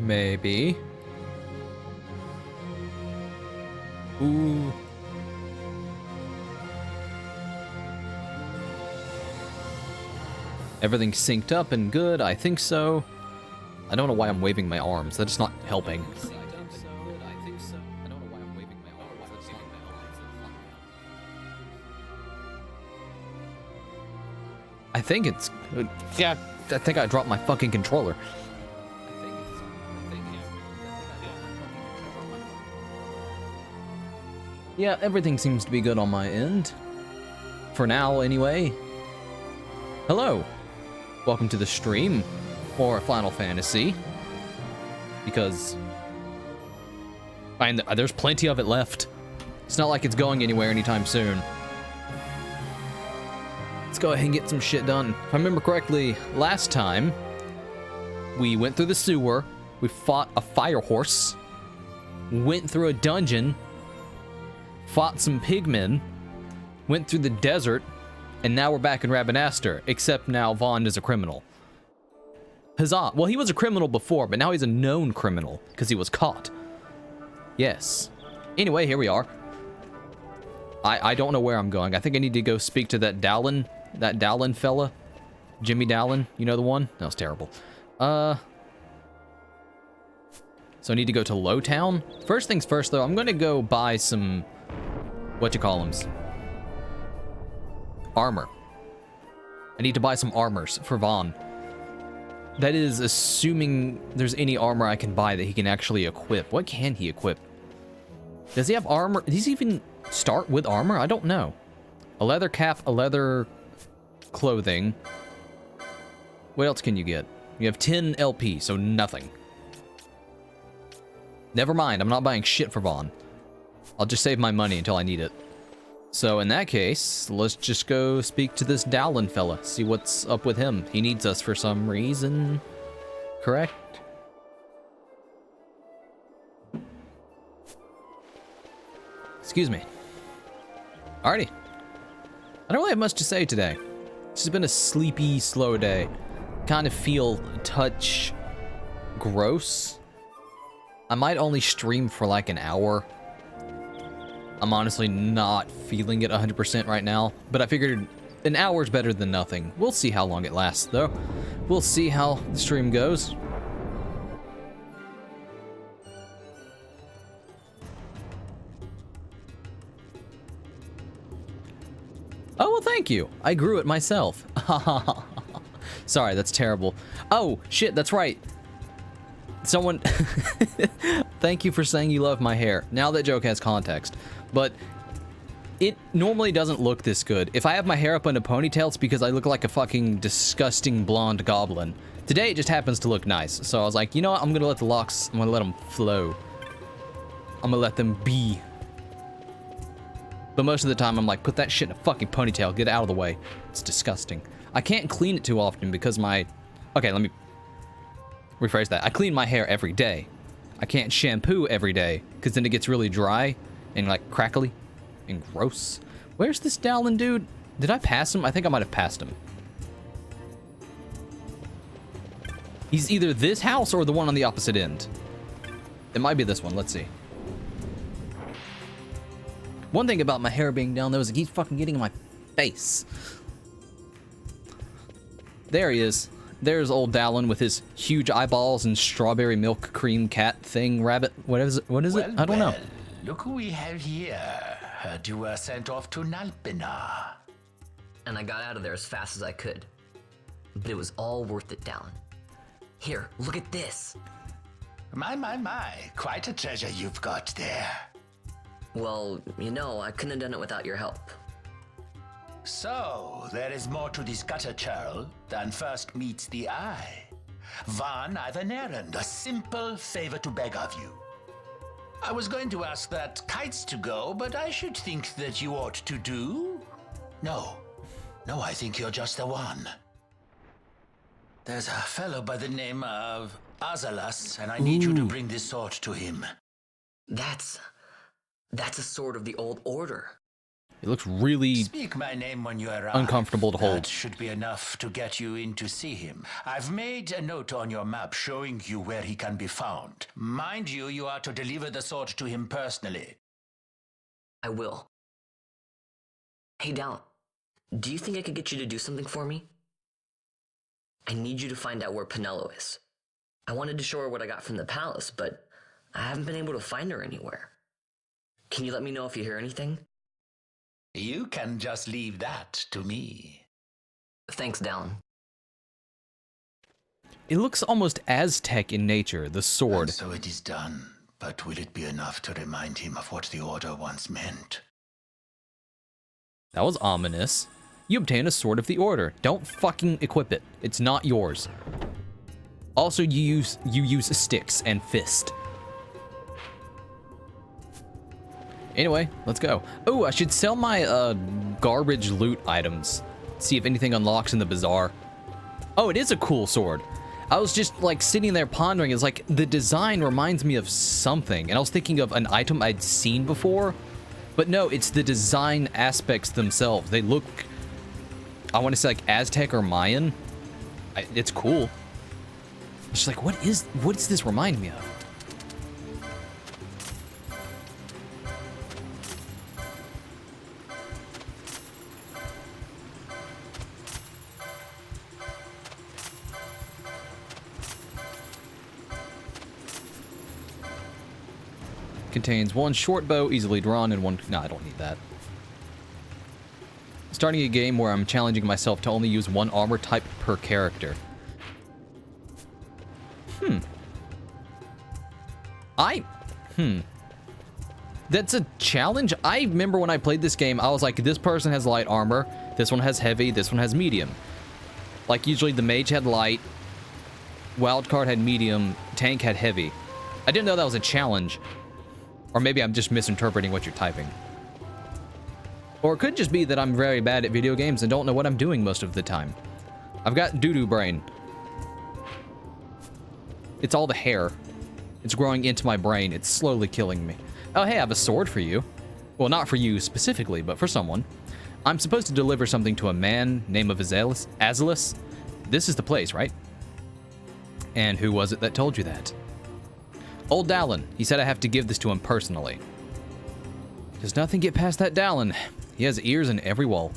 Maybe. Ooh. Everything's synced up and good, I think so. I don't know why I'm waving my arms, that's not helping. I think it's... Yeah, I think I dropped my fucking controller. Yeah, everything seems to be good on my end. For now, anyway. Hello. Welcome to the stream for Final Fantasy. Because... there's plenty of it left. It's not like it's going anywhere anytime soon. Let's go ahead and get some shit done. If I remember correctly, last time, we went through the sewer, we fought a fire horse, went through a dungeon, fought some pigmen, went through the desert, and now we're back in Rabanastre, except now Vaughn is a criminal. Huzzah. Well, he was a criminal before, but now he's a known criminal, because he was caught. Yes. Anyway, here we are. I don't know where I'm going. I think I need to go speak to that Dowlin fella. Jimmy Dowlin, you know the one? That was terrible. So I need to go to Lowtown. First things first, though, I'm gonna go buy some... whatchamacallums? Armor. I need to buy some armors for Vaughn. That is assuming there's any armor I can buy that he can actually equip. What can he equip? Does he have armor? Does he even start with armor? I don't know. A leather cap, a leather clothing. What else can you get? You have 10 LP, so nothing. Never mind, I'm not buying shit for Vaughn. I'll just save my money until I need it. So in that case, let's just go speak to this Dowlin fella, see what's up with him. He needs us for some reason, correct? Excuse me. Alrighty. I don't really have much to say today. This has been a sleepy, slow day. Kind of feel a touch gross. I might only stream for like an hour. I'm honestly not feeling it 100% right now, but I figured an hour's better than nothing. We'll see how long it lasts, though. We'll see how the stream goes. Oh, well, thank you. I grew it myself. Sorry, that's terrible. Oh, shit, that's right. Someone... Thank you for saying you love my hair. Now that joke has context. But it normally doesn't look this good. If I have my hair up in a ponytail, it's because I look like a fucking disgusting blonde goblin. Today, it just happens to look nice. So I was like, you know what? I'm gonna let the locks... I'm gonna let them flow. I'm gonna let them be. But most of the time, I'm like, put that shit in a fucking ponytail. Get it out of the way. It's disgusting. I can't clean it too often because my... Okay, let me rephrase that. I clean my hair every day. I can't shampoo every day because then it gets really dry and like crackly and gross. Where's this Dowlin dude? Did I pass him? I think I might have passed him. He's either this house or the one on the opposite end. It might be this one. Let's see. One thing about my hair being down there is it keeps fucking getting in my face. There he is. There's old Dowlin with his huge eyeballs and strawberry milk cream cat thing rabbit. What is it? What is it? I don't know. Look who we have here. Heard you were sent off to Nalpina. And I got out of there as fast as I could. But it was all worth it, Dowlin. Here, look at this. My. Quite a treasure you've got there. Well, you know, I couldn't have done it without your help. So, there is more to this gutter churl than first meets the eye. Vaughn, I've an errand, a simple favor to beg of you. I was going to ask that kites to go, but I should think that you ought to do. No, I think you're just the one. There's a fellow by the name of Azalas, and I need you to bring this sword to him. That's a sword of the old order. It looks really Speak my name when you arrive. uncomfortable to hold. That should be enough to get you in to see him. I've made a note on your map showing you where he can be found. Mind you, you are to deliver the sword to him personally. I will. Hey, Dallin, do you think I could get you to do something for me? I need you to find out where Penelo is. I wanted to show her what I got from the palace, but I haven't been able to find her anywhere. Can you let me know if you hear anything? You can just leave that to me. Thanks, Dallin. It looks almost Aztec in nature, the sword. And so it is done. But will it be enough to remind him of what the Order once meant? That was ominous. You obtain a sword of the Order. Don't fucking equip it. It's not yours. Also, you use sticks and fist. Anyway, let's go. Oh, I should sell my garbage loot items. See if anything unlocks in the bazaar. Oh, it is a cool sword. I was just like sitting there pondering. It's like the design reminds me of something, and I was thinking of an item I'd seen before, but no, it's the design aspects themselves. They look, I want to say like Aztec or Mayan. It's cool. It's just like, what does this remind me of? Contains one short bow, easily drawn, and one... No, I don't need that. Starting a game where I'm challenging myself to only use one armor type per character. That's a challenge? I remember when I played this game, I was like, this person has light armor, this one has heavy, this one has medium. Like, usually the mage had light, wildcard had medium, tank had heavy. I didn't know that was a challenge. Or maybe I'm just misinterpreting what you're typing. Or it could just be that I'm very bad at video games and don't know what I'm doing most of the time. I've got doo-doo brain. It's all the hair. It's growing into my brain. It's slowly killing me. Oh, hey, I have a sword for you. Well, not for you specifically, but for someone. I'm supposed to deliver something to a man named Azalus. This is the place, right? And who was it that told you that? Old Dallin. He said I have to give this to him personally. Does nothing get past that Dallin? He has ears in every wall.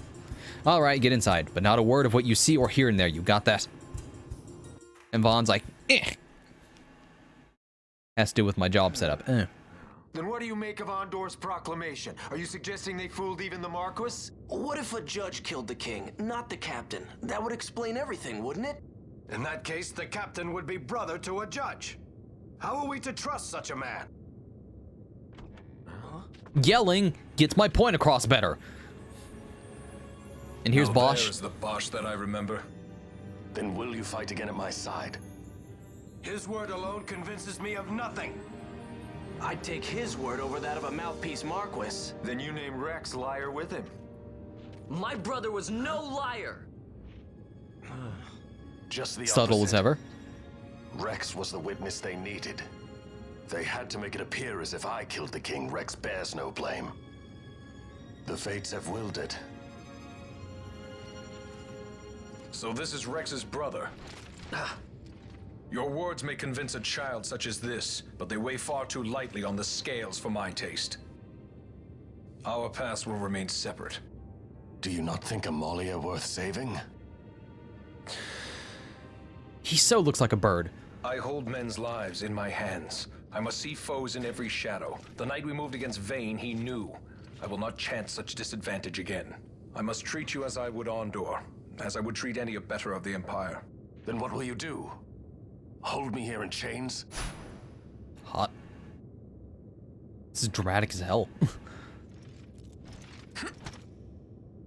All right, get inside, but not a word of what you see or hear in there. You got that? And Vaughn's like, eh. Has to do with my job setup. Eh. Then what do you make of Andor's proclamation? Are you suggesting they fooled even the Marquis? What if a judge killed the king, not the captain? That would explain everything, wouldn't it? In that case, the captain would be brother to a judge. How are we to trust such a man? Yelling gets my point across better. And here's Bosch. There's the Bosch that I remember. Then will you fight again at my side? His word alone convinces me of nothing. I'd take his word over that of a mouthpiece Marquis. Then you name Rex liar with him. My brother was no liar! Just the Subtle as opposite. ever. Rex was the witness they needed. They had to make it appear as if I killed the king. Rex bears no blame. The fates have willed it. So this is Rex's brother. Your words may convince a child such as this, but they weigh far too lightly on the scales for my taste. Our paths will remain separate. Do you not think Amalia worth saving? He so looks like a bird. I hold men's lives in my hands. I must see foes in every shadow. The night we moved against Vayne, he knew. I will not chance such disadvantage again. I must treat you as I would Andor, as I would treat any abettor of the Empire. Then what will you do? Hold me here in chains? Hot. This is dramatic as hell.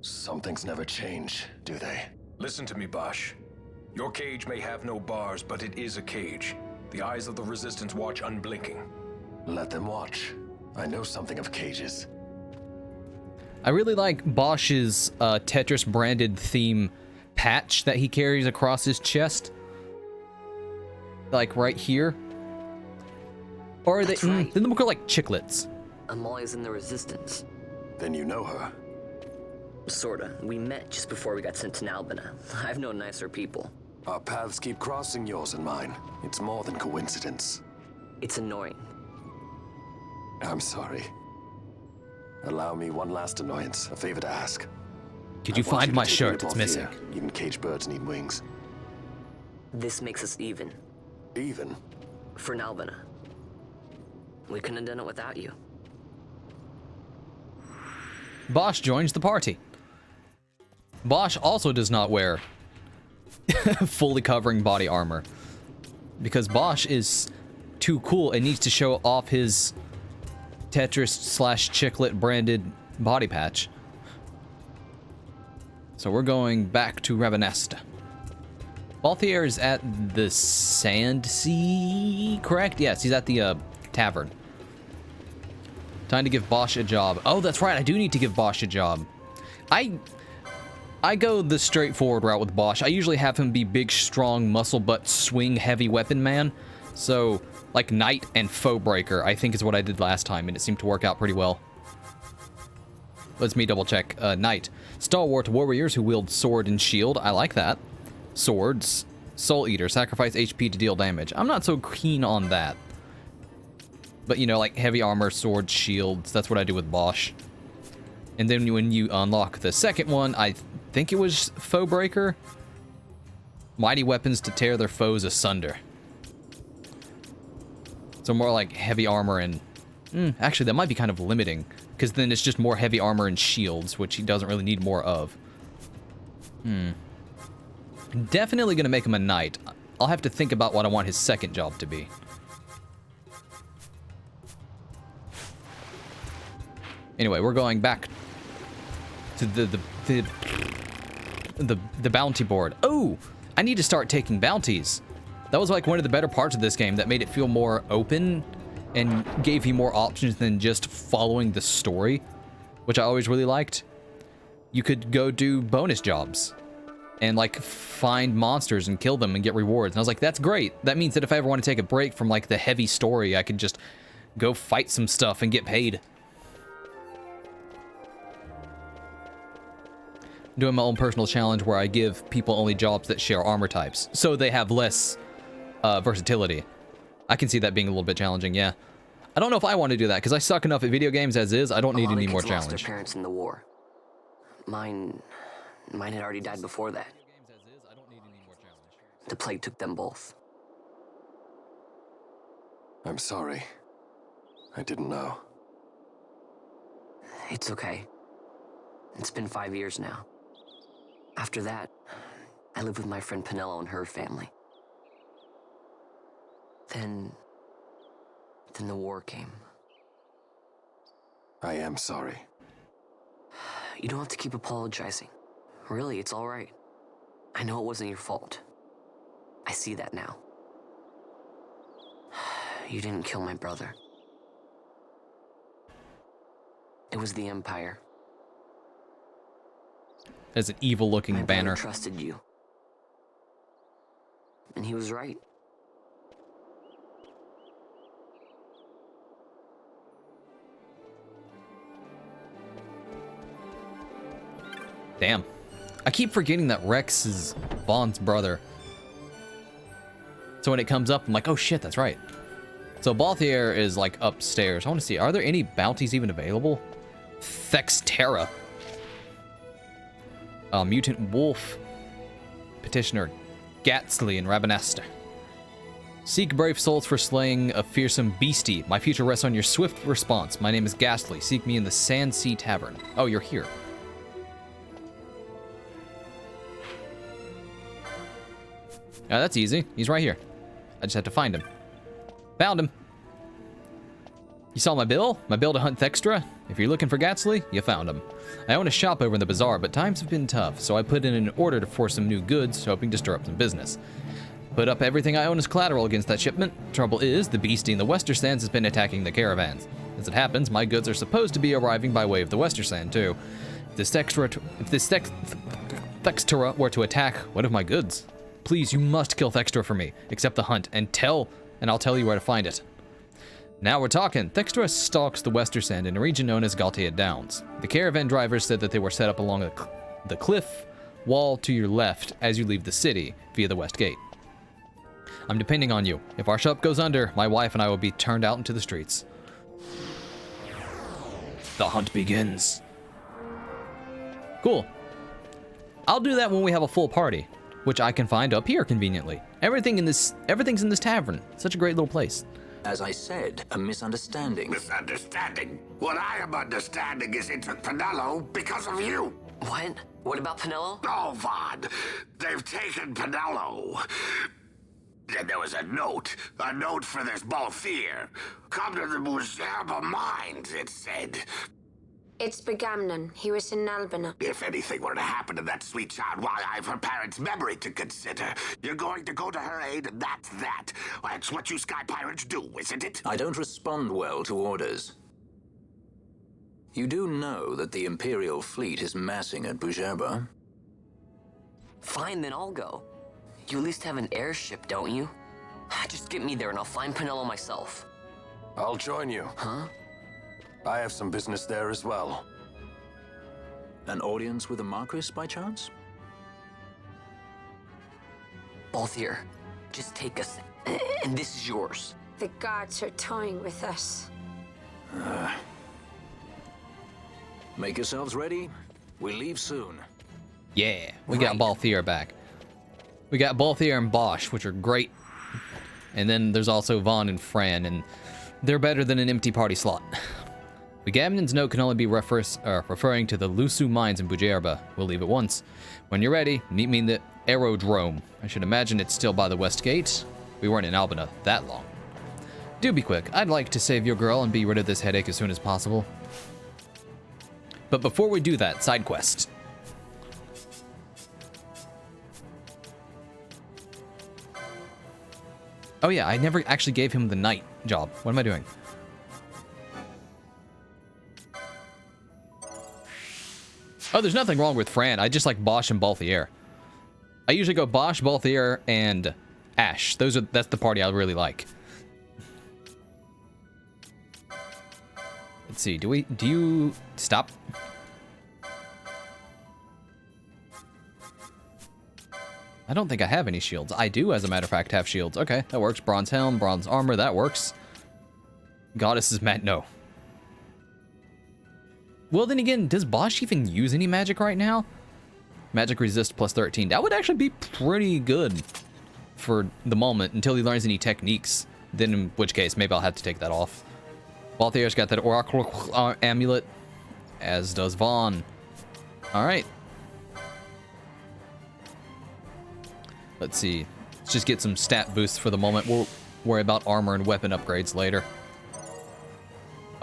Some things never change, do they? Listen to me, Bosch. Your cage may have no bars, but it is a cage. The eyes of the Resistance watch unblinking. Let them watch. I know something of cages. I really like Bosch's Tetris branded theme patch that he carries across his chest. Like right here. Or they, That's right. they look like chiclets. Amalia's in the Resistance. Then you know her. Sorta. We met just before we got sent to Nalbina. I've known nicer people. Our paths keep crossing, yours and mine. It's more than coincidence. It's annoying. I'm sorry. Allow me one last annoyance, a favor to ask. Could you find my shirt? It's missing. Even caged birds need wings. This makes us even. Even? For Nalbina. We couldn't have done it without you. Bosch joins the party. Bosch also does not wear fully covering body armor, because Bosch is too cool and needs to show off his Tetris/Chiclet branded body patch. So we're going back to Ravenesta. Balthier is at the Sand Sea, correct? Yes, he's at the tavern. Time to give Bosch a job. Oh, that's right, I do need to give Bosch a job. I go the straightforward route with Bosch. I usually have him be big, strong, muscle butt, swing, heavy weapon man. So, like Knight and Foe Breaker, I think is what I did last time, and it seemed to work out pretty well. Let's me double check. Knight. Stalwart warriors who wield sword and shield. I like that. Swords. Soul Eater. Sacrifice HP to deal damage. I'm not so keen on that. But, you know, like heavy armor, swords, shields. That's what I do with Bosch. And then when you unlock the second one, I think it was Foe Breaker. Mighty weapons to tear their foes asunder. So more like heavy armor and... actually, that might be kind of limiting. Because then it's just more heavy armor and shields, which he doesn't really need more of. Definitely going to make him a knight. I'll have to think about what I want his second job to be. Anyway, we're going back to the bounty board. Oh, I need to start taking bounties. That was like one of the better parts of this game that made it feel more open and gave you more options than just following the story, which I always really liked. You could go do bonus jobs and like find monsters and kill them and get rewards. And I was like, that's great. That means that if I ever want to take a break from like the heavy story, I could just go fight some stuff and get paid. Doing my own personal challenge where I give people only jobs that share armor types, so they have less versatility. I can see that being a little bit challenging, yeah. I don't know if I want to do that, because I suck enough at video games as is. I don't need any more challenge. Lost their parents in the war. Mine had already died before that. The plague took them both. I'm sorry. I didn't know. It's okay. It's been 5 years now. After that, I lived with my friend Pinello and her family. Then the war came. I am sorry. You don't have to keep apologizing. Really, it's all right. I know it wasn't your fault. I see that now. You didn't kill my brother. It was the Empire. As an evil-looking banner. My brother trusted you. And he was right. Damn. I keep forgetting that Rex is Vaughn's brother. So when it comes up, I'm like, oh shit, that's right. So Balthier is like upstairs. I want to see, are there any bounties even available? Thexterra. Mutant Wolf. Petitioner Gatsley and Rabanesta. Seek brave souls for slaying a fearsome beastie. My future rests on your swift response. My name is Ghastly. Seek me in the Sand Sea Tavern. Oh, you're here. That's easy. He's right here. I just had to find him. Found him. You saw my bill? My bill to hunt Thextra? If you're looking for Gatsley, you found him. I own a shop over in the bazaar, but times have been tough, so I put in an order for some new goods, hoping to stir up some business. Put up everything I own as collateral against that shipment. Trouble is, the beastie in the Wester Sands has been attacking the caravans. As it happens, my goods are supposed to be arriving by way of the Wester Sand, too. If this Thextra were to attack one of my goods, please, you must kill Thextra for me. Accept the hunt, and I'll tell you where to find it. Now we're talking. Thextra stalks the Western End in a region known as Galtea Downs. The caravan drivers said that they were set up along the cliff wall to your left as you leave the city via the West Gate. I'm depending on you. If our shop goes under, my wife and I will be turned out into the streets. The hunt begins. Cool. I'll do that when we have a full party, which I can find up here conveniently. Everything's in this tavern. Such a great little place. As I said, a misunderstanding. Misunderstanding? What I am understanding is it took Pinello because of you. What? What about Pinello? Oh, Vaughn. They've taken Pinello. And there was a note for this Balthier. Come to the Muserba Mines, it said. It's Begamnon. He was in Albina. If anything were to happen to that sweet child, why, I've her parents' memory to consider. You're going to go to her aid, and that's that. That's what you sky pirates do, isn't it? I don't respond well to orders. You do know that the Imperial fleet is massing at Bujerba? Fine, then I'll go. You at least have an airship, don't you? Just get me there and I'll find Pinello myself. I'll join you. Huh? I have some business there as well. An audience with the Marquis, by chance? Balthier, just take us, and this is yours. The guards are toying with us. Make yourselves ready. We leave soon. Yeah, we got Balthier back. We got Balthier and Bosch, which are great. And then there's also Vaughn and Fran, and they're better than an empty party slot. Begamnon's note can only be referring to the Lusu mines in Bujerba. We'll leave at once. When you're ready, meet me in the aerodrome. I should imagine it's still by the West Gate. We weren't in Albina that long. Do be quick. I'd like to save your girl and be rid of this headache as soon as possible. But before we do that, side quest. Oh yeah, I never actually gave him the knight job. What am I doing? Oh, there's nothing wrong with Fran. I just like Bosch and Balthier. I usually go Bosch, Balthier, and Ash. That's the party I really like. Let's see. Do you stop? I don't think I have any shields. I do, as a matter of fact, have shields. Okay, that works. Bronze helm, bronze armor, that works. Goddess is mad. No. Well, then again, does Bosch even use any magic right now? Magic resist plus 13. That would actually be pretty good for the moment until he learns any techniques. Then in which case, maybe I'll have to take that off. Balthier's got that Oracle amulet, as does Vaughn. All right. Let's see. Let's just get some stat boosts for the moment. We'll worry about armor and weapon upgrades later.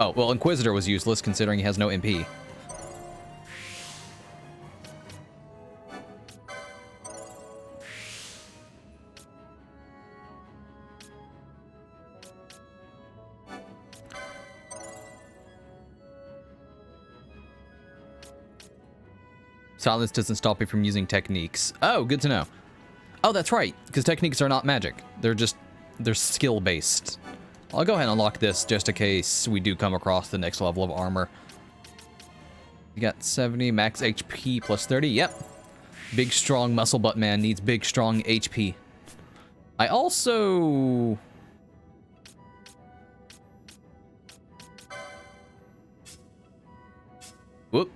Oh, well, Inquisitor was useless considering he has no MP. Silence doesn't stop you from using techniques. Oh, good to know. Oh, that's right, because techniques are not magic. They're skill-based. I'll go ahead and unlock this just in case we do come across the next level of armor. You got 70 max HP plus 30. Yep. Big, strong muscle butt man needs big, strong HP. I also... Whoop.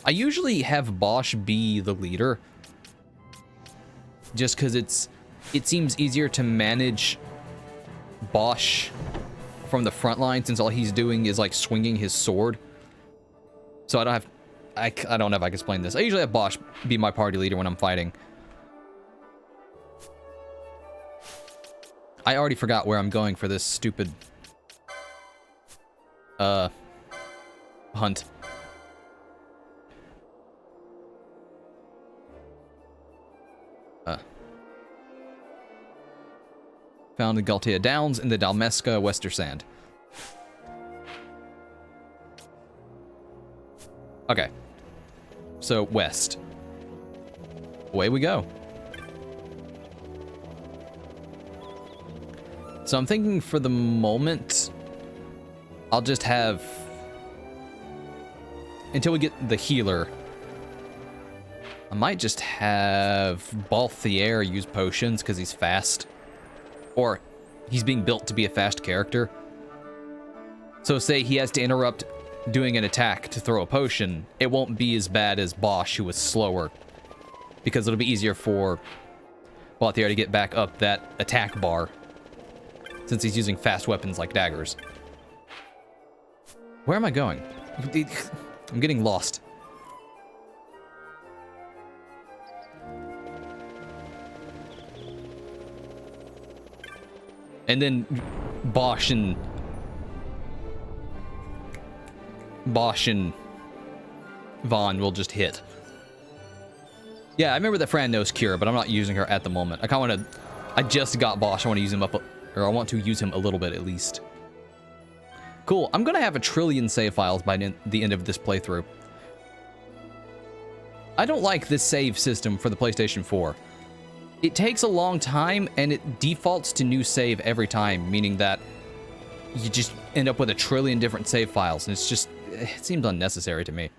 I usually have Bosch be the leader. Just because it seems easier to manage Bosch from the front line since all he's doing is like swinging his sword. So I don't know if I can explain this. I usually have Bosch be my party leader when I'm fighting. I already forgot where I'm going for this stupid hunt. Found in Galtea Downs in the Dalmesca Wester Sand. Okay. So, west. Away we go. So I'm thinking for the moment, I'll just have, until we get the healer, I might just have Balthier use potions because he's fast. Or he's being built to be a fast character. So say he has to interrupt doing an attack to throw a potion, it won't be as bad as Bosch, who was slower. Because it'll be easier for Balthier to get back up that attack bar, since he's using fast weapons like daggers. Where am I going? I'm getting lost. And then Bosch and Vaughn will just hit. Yeah, I remember that Fran knows Cure, but I'm not using her at the moment. I just got Bosch. I want to use him or I want to use him a little bit at least. Cool. I'm gonna have 1 trillion save files by the end of this playthrough. I don't like this save system for the PlayStation 4. It takes a long time and it defaults to new save every time, meaning that you just end up with 1 trillion different save files, and it seems unnecessary to me.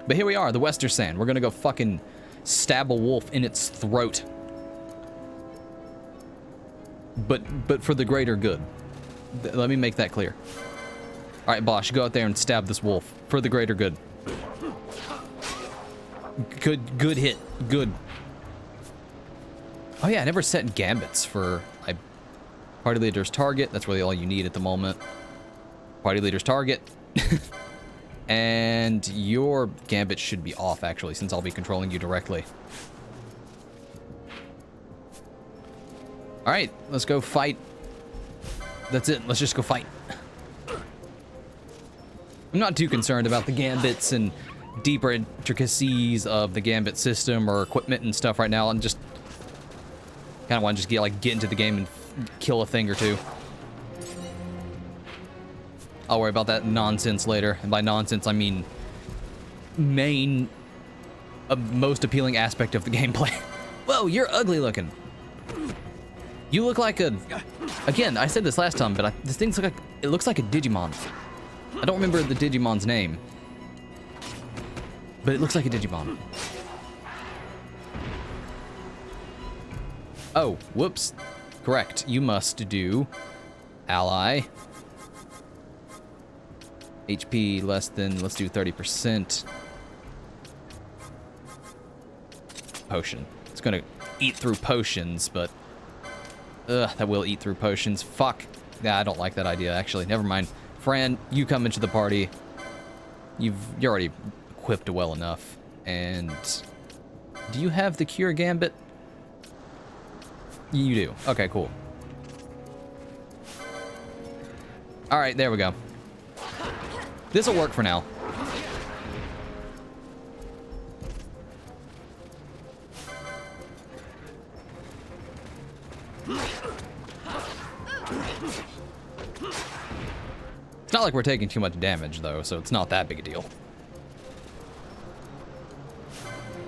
But here we are, the Wester Sand. We're gonna go fucking stab a wolf in its throat. But for the greater good. Let me make that clear. All right, Bosch, go out there and stab this wolf for the greater good. Good hit. Good. Oh yeah, I never set gambits for party leader's target. That's really all you need at the moment. Party leader's target. And your gambit should be off, actually, since I'll be controlling you directly. All right, let's go fight. That's it. Let's just go fight. I'm not too concerned about the gambits and deeper intricacies of the gambit system or equipment and stuff right now. I'm just kind of want to just get into the game and kill a thing or two. I'll worry about that nonsense later. And by nonsense, I mean main, most appealing aspect of the gameplay. Whoa, you're ugly looking. You look like a... Again, I said this last time, but this thing looks like a Digimon. I don't remember the Digimon's name, but it looks like a Digimon. Oh, whoops. Correct. You must do ally. HP less than, let's do 30%. Potion. It's gonna eat through potions, but that will eat through potions. Fuck. Yeah, I don't like that idea, actually. Never mind. Fran, you come into the party. You're already equipped well enough. And do you have the Cure Gambit? You do. Okay, cool. All right, there we go. This'll work for now. It's not like we're taking too much damage, though, so it's not that big a deal.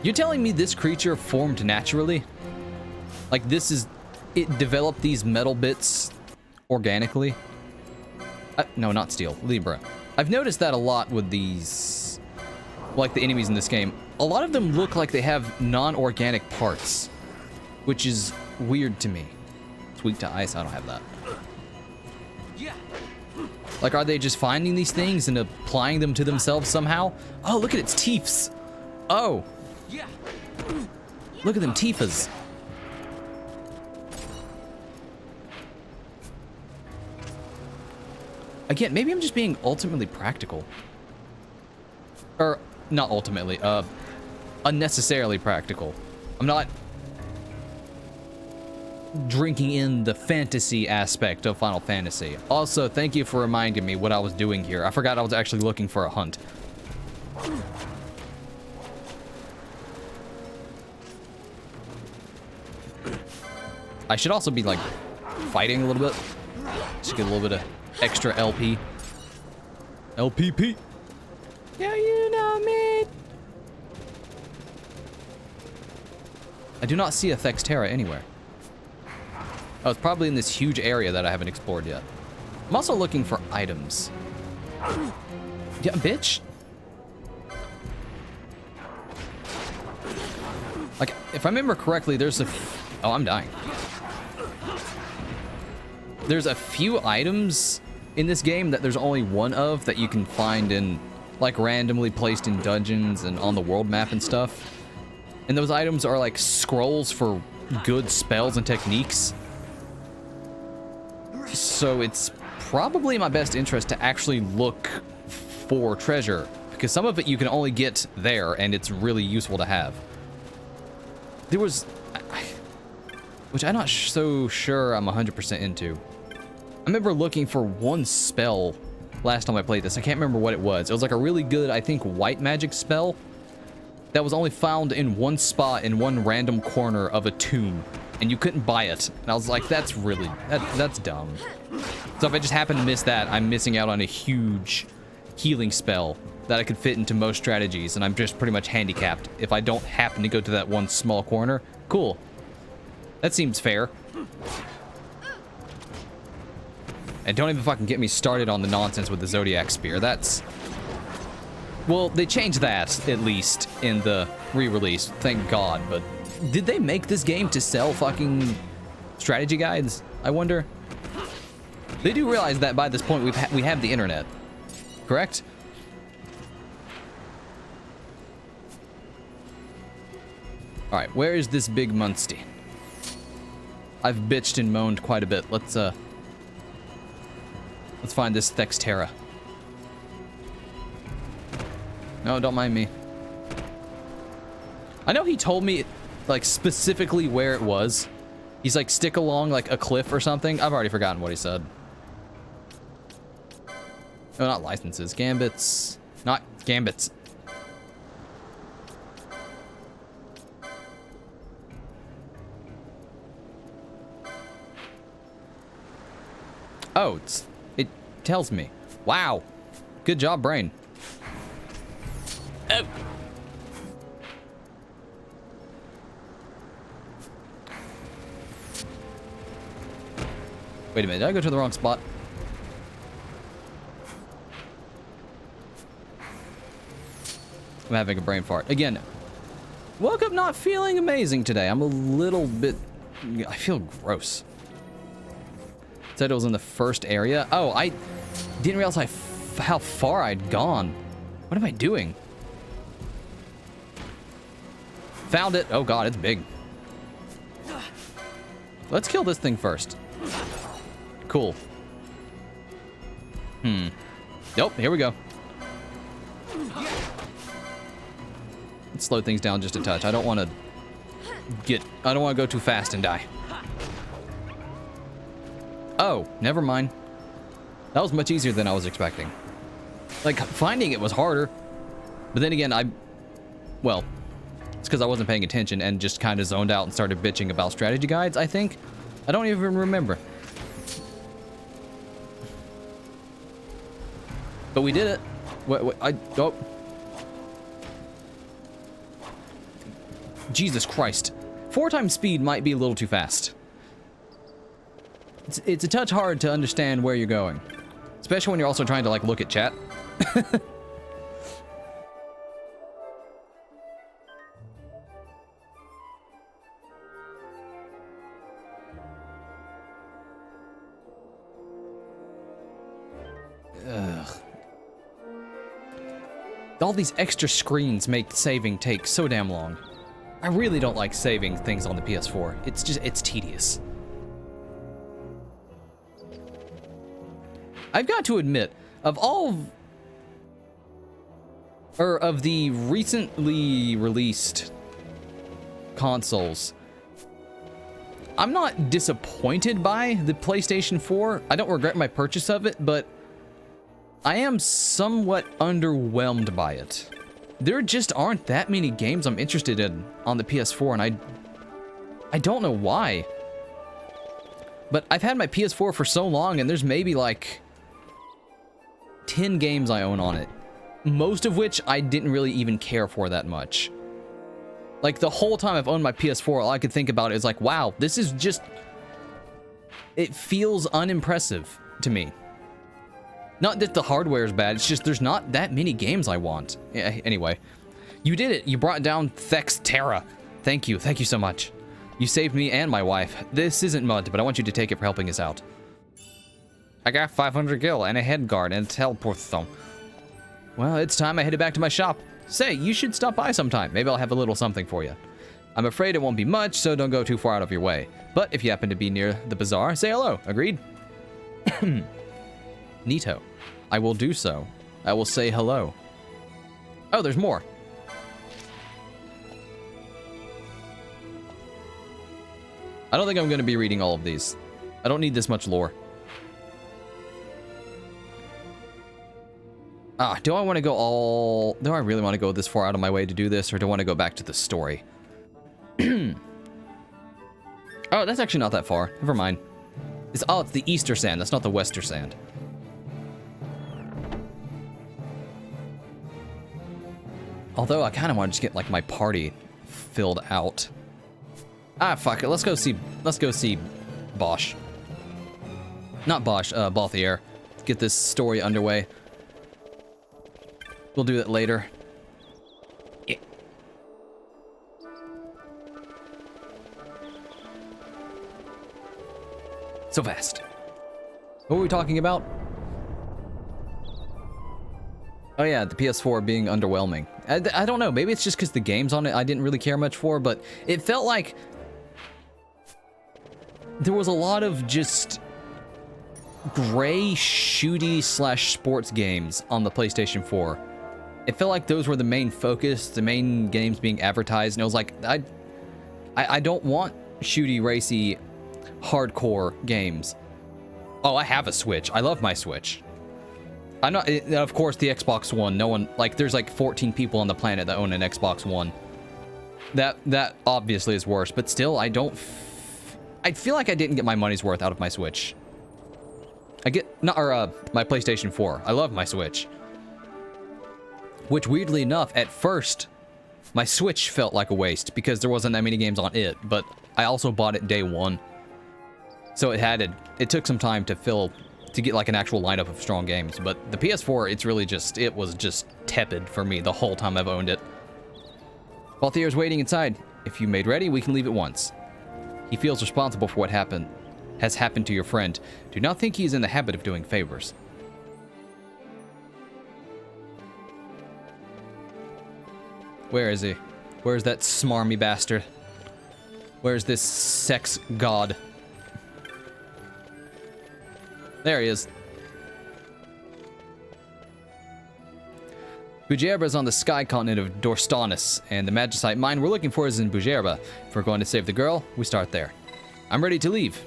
You're telling me this creature formed naturally? Like, it developed these metal bits organically? No, not steel. Libra. I've noticed that a lot with these, like the enemies in this game. A lot of them look like they have non-organic parts, which is weird to me. It's weak to ice. I don't have that. Like, are they just finding these things and applying them to themselves somehow? Oh, look at its teeths. Oh. Look at them teethas. Again, maybe I'm just being ultimately practical. Or, not ultimately, unnecessarily practical. I'm not drinking in the fantasy aspect of Final Fantasy. Also, thank you for reminding me what I was doing here. I forgot I was actually looking for a hunt. I should also be, like, fighting a little bit. Just get a little bit of extra LP. LPP. Yeah, you know me. I do not see a Thextera anywhere. Oh, it's probably in this huge area that I haven't explored yet. I'm also looking for items. Yeah, bitch. Like, if I remember correctly, there's a... Oh, I'm dying. There's a few items in this game that there's only one of that you can find in, like, randomly placed in dungeons and on the world map and stuff. And those items are, like, scrolls for good spells and techniques. So it's probably in my best interest to actually look for treasure, because some of it you can only get there, and it's really useful to have. There was... which I'm not so sure I'm 100% into. I remember looking for one spell last time I played this. I can't remember what it was. It was like a really good, I think, white magic spell that was only found in one spot in one random corner of a tomb, and you couldn't buy it. And I was like, that's really... that's dumb. So if I just happen to miss that, I'm missing out on a huge healing spell that I could fit into most strategies, and I'm just pretty much handicapped if I don't happen to go to that one small corner. Cool. That seems fair. And don't even fucking get me started on the nonsense with the Zodiac Spear. That's... Well, they changed that, at least, in the re-release. Thank God, but... Did they make this game to sell fucking strategy guides? I wonder. They do realize that by this point we have the internet, correct? All right, where is this big Munster? I've bitched and moaned quite a bit. Let's find this Thextera. No, don't mind me. I know he told me, like, specifically where it was. He's like, stick along, like, a cliff or something. I've already forgotten what he said. No, not licenses. Gambits. Not gambits. Oh, it tells me. Wow. Good job, brain. Oh. Wait a minute, did I go to the wrong spot? I'm having a brain fart. Again, woke up not feeling amazing today. I'm a little bit... I feel gross. Said it was in the first area. Oh, I didn't realize how far I'd gone. What am I doing? Found it. Oh god, it's big. Let's kill this thing first. Cool. Nope, here we go. Let's slow things down just a touch. I don't want to go too fast and die. Oh, never mind. That was much easier than I was expecting. Like, finding it was harder. But then again, well, it's because I wasn't paying attention and just kind of zoned out and started bitching about strategy guides, I think. I don't even remember. But we did it. Oh. Jesus Christ. 4 times speed might be a little too fast. It's a touch hard to understand where you're going. Especially when you're also trying to, like, look at chat. Ugh. All these extra screens make saving take so damn long. I really don't like saving things on the PS4. It's tedious. I've got to admit, of the recently released consoles, I'm not disappointed by the PlayStation 4. I don't regret my purchase of it, but I am somewhat underwhelmed by it. There just aren't that many games I'm interested in on the PS4, and I don't know why. But I've had my PS4 for so long, and there's maybe like 10 games I own on it, most of which I didn't really even care for that much. Like, the whole time I've owned my PS4, all I could think about is like, wow, this is just... It feels unimpressive to me. Not that the hardware is bad, it's just there's not that many games I want. Yeah, anyway. You did it. You brought down Thex Terra. Thank you. Thank you so much. You saved me and my wife. This isn't mud, but I want you to take it for helping us out. I got 500 gil and a head guard and a teleport stone. Well, it's time I headed back to my shop. Say, you should stop by sometime. Maybe I'll have a little something for you. I'm afraid it won't be much, so don't go too far out of your way. But if you happen to be near the bazaar, say hello. Agreed? Neato. I will do so. I will say hello. Oh, there's more. I don't think I'm going to be reading all of these. I don't need this much lore. Do I want to go all... Do I really want to go this far out of my way to do this, or do I want to go back to the story? Oh, that's actually not that far. Never mind. It's the Easter Sand. That's not the Wester Sand. Although I kind of want to just get like my party filled out. Fuck it. Let's go see Bosch. Not Bosch, Balthier. Get this story underway. We'll do that later. Yeah. So fast. What were we talking about? Oh yeah, the PS4 being underwhelming. I don't know, maybe it's just because the games on it I didn't really care much for, but it felt like there was a lot of just gray shooty / sports games on the PlayStation 4. It felt like those were the main focus, the main games being advertised, and it was like, I don't want shooty, racy, hardcore games. Oh, I have a Switch. I love my Switch. I'm not, of course, the Xbox One, no one, like, there's like 14 people on the planet that own an Xbox One. That obviously is worse, but still, I feel like I didn't get my money's worth out of my Switch. My PlayStation 4. I love my Switch. Which, weirdly enough, at first, my Switch felt like a waste because there wasn't that many games on it, but I also bought it day one. So it took some time to get like an actual lineup of strong games, but the PS4, it was just tepid for me the whole time I've owned it. Balthier's waiting inside. If you made ready, we can leave at once. He feels responsible for what has happened to your friend. Do not think he is in the habit of doing favors. Where is he? Where's that smarmy bastard? Where's this sex god? There he is. Bujerba is on the sky continent of Dorstanus, and the Magicite mine we're looking for is in Bujerba. If we're going to save the girl, we start there. I'm ready to leave.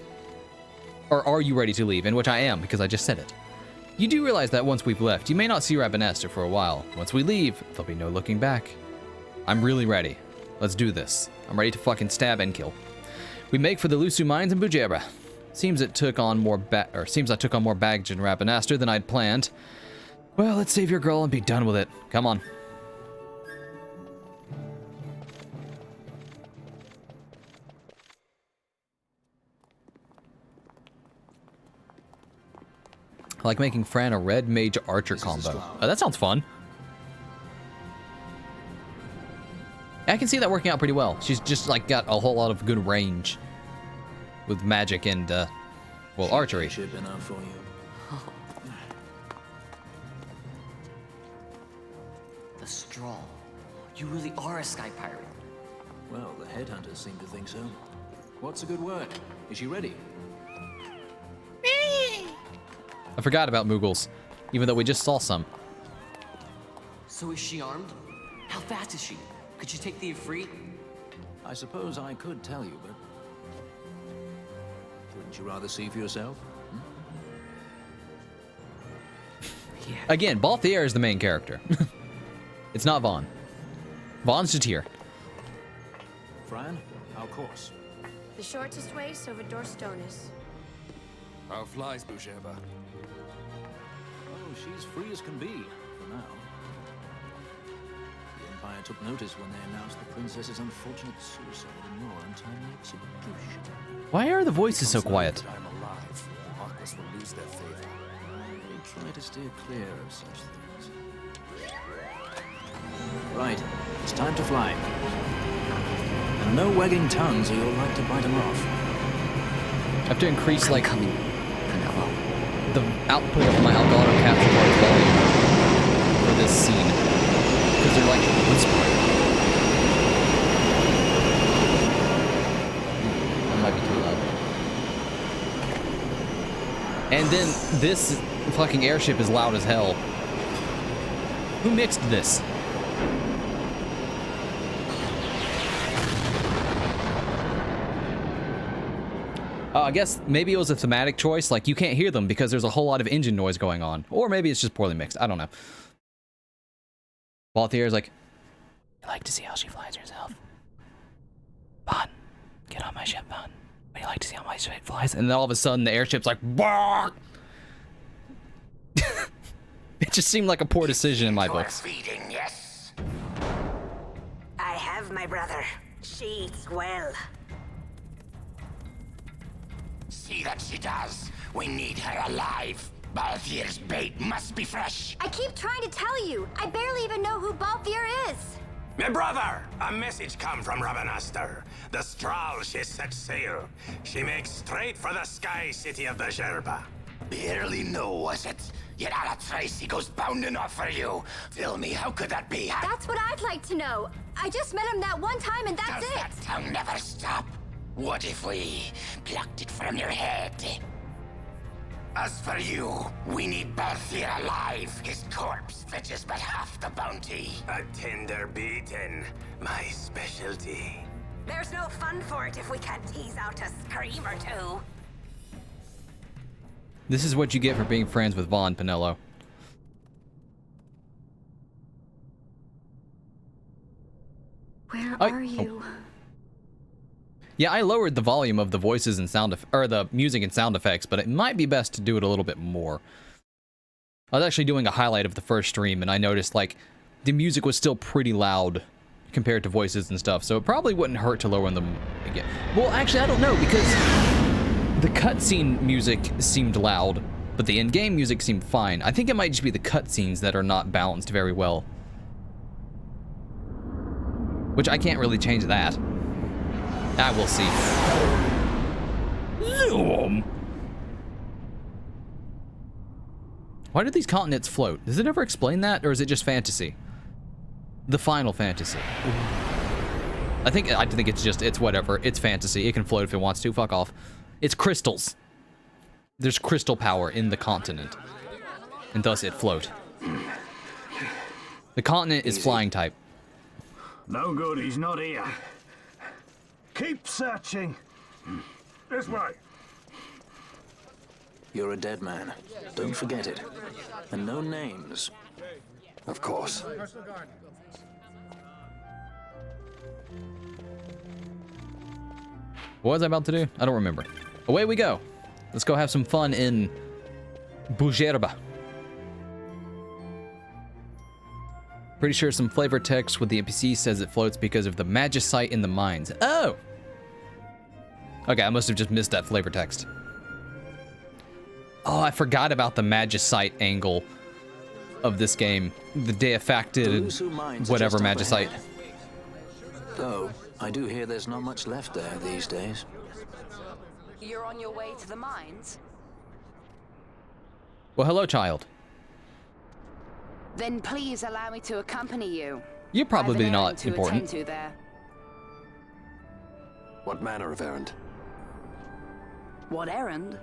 Or are you ready to leave? In which I am, because I just said it. You do realize that once we've left, you may not see Rabanastre for a while. Once we leave, there'll be no looking back. I'm really ready. Let's do this. I'm ready to fucking stab and kill. We make for the Lusu mines in Bujerba. Seems I took on more baggage in Rabanastre than I'd planned. Well, let's save your girl and be done with it. Come on. I like making Fran a red mage archer combo. Oh, that sounds fun. I can see that working out pretty well. She's just like got a whole lot of good range with magic and well, archery. The straw. You really are a sky pirate. Well, the headhunters seem to think so. What's a good word? Is she ready? I forgot about Moogles, even though we just saw some. So is she armed? How fast is she? Could you take the Ifrit? I suppose I could tell you, but... Wouldn't you rather see for yourself? Yeah. Again, Balthier is the main character. It's not Vaughn. Vaughn's just here. Fran, our course. The shortest way is over Dorstanus. How flies Bujerba? Oh, she's free as can be, for now. The Empire took notice when they announced the princess's unfortunate suicide and your untimely execution. Why are the voices so quiet? I'm alive. The Marquis will lose their favor. I try to steer clear of such things. Right, it's time to fly. And no wagging tongues or you'll like to bite them off. I have to increase, like, Coming. the output of my Elgato capture card volume for this scene. Because they're, like, whispering. That might be too loud. And then this fucking airship is loud as hell. Who mixed this? I guess maybe it was a thematic choice, like you can't hear them because there's a whole lot of engine noise going on. Or maybe it's just poorly mixed, I don't know. Balthier is like, you like to see how she flies herself? Bon, get on my ship, Bon. Would you like to see how my ship flies? And then all of a sudden the airship's like, bark! It just seemed like a poor decision in my books. Feeding, yes. I have my brother. She eats well. See that she does. We need her alive. Balthier's bait must be fresh. I keep trying to tell you. I barely even know who Balthier is. My brother, a message come from Ravenaster. The Strahl she set sail. She makes straight for the sky city of Bujerba. Barely know, was it? Yet a Tracy goes bounding off for you. Tell me, how could that be? That's what I'd like to know. I just met him that one time and that's Does it. that tongue never stop? What if we plucked it from your head? As for you, we need Balthier alive. His corpse fetches but half the bounty. A tender beaten, my specialty. There's no fun for it if we can't tease out a scream or two. This is what you get for being friends with Vaughn, Pinello. Where are you? Yeah, I lowered the volume of the voices and or the music and sound effects, but it might be best to do it a little bit more. I was actually doing a highlight of the first stream, and I noticed, like, the music was still pretty loud compared to voices and stuff, so it probably wouldn't hurt to lower them again. Well, actually, I don't know, because the cutscene music seemed loud, but the in-game music seemed fine. I think it might just be the cutscenes that are not balanced very well. Which I can't really change that. I will see. Zoom! Why do these continents float? Does it ever explain that, or is it just fantasy? The Final Fantasy. I think it's whatever. It's fantasy. It can float if it wants to. Fuck off. It's crystals. There's crystal power in the continent, and thus it float. The continent is flying type. No good, he's not here. Keep searching. This way. You're a dead man. Don't forget it. And no names. Of course. What was I about to do? I don't remember. Away we go. Let's go have some fun in Bujerba. Pretty sure some flavor text with the NPC says it floats because of the magicite in the mines. Oh! Okay, I must have just missed that flavor text. Oh, I forgot about the magicite angle of this game. The de-effected whatever magicite. Though, I do hear there's not much left there these days. You're on your way to the mines? Well, hello, child. Then please allow me to accompany you. You're probably not to important. attend to there. What manner of errand? What errand?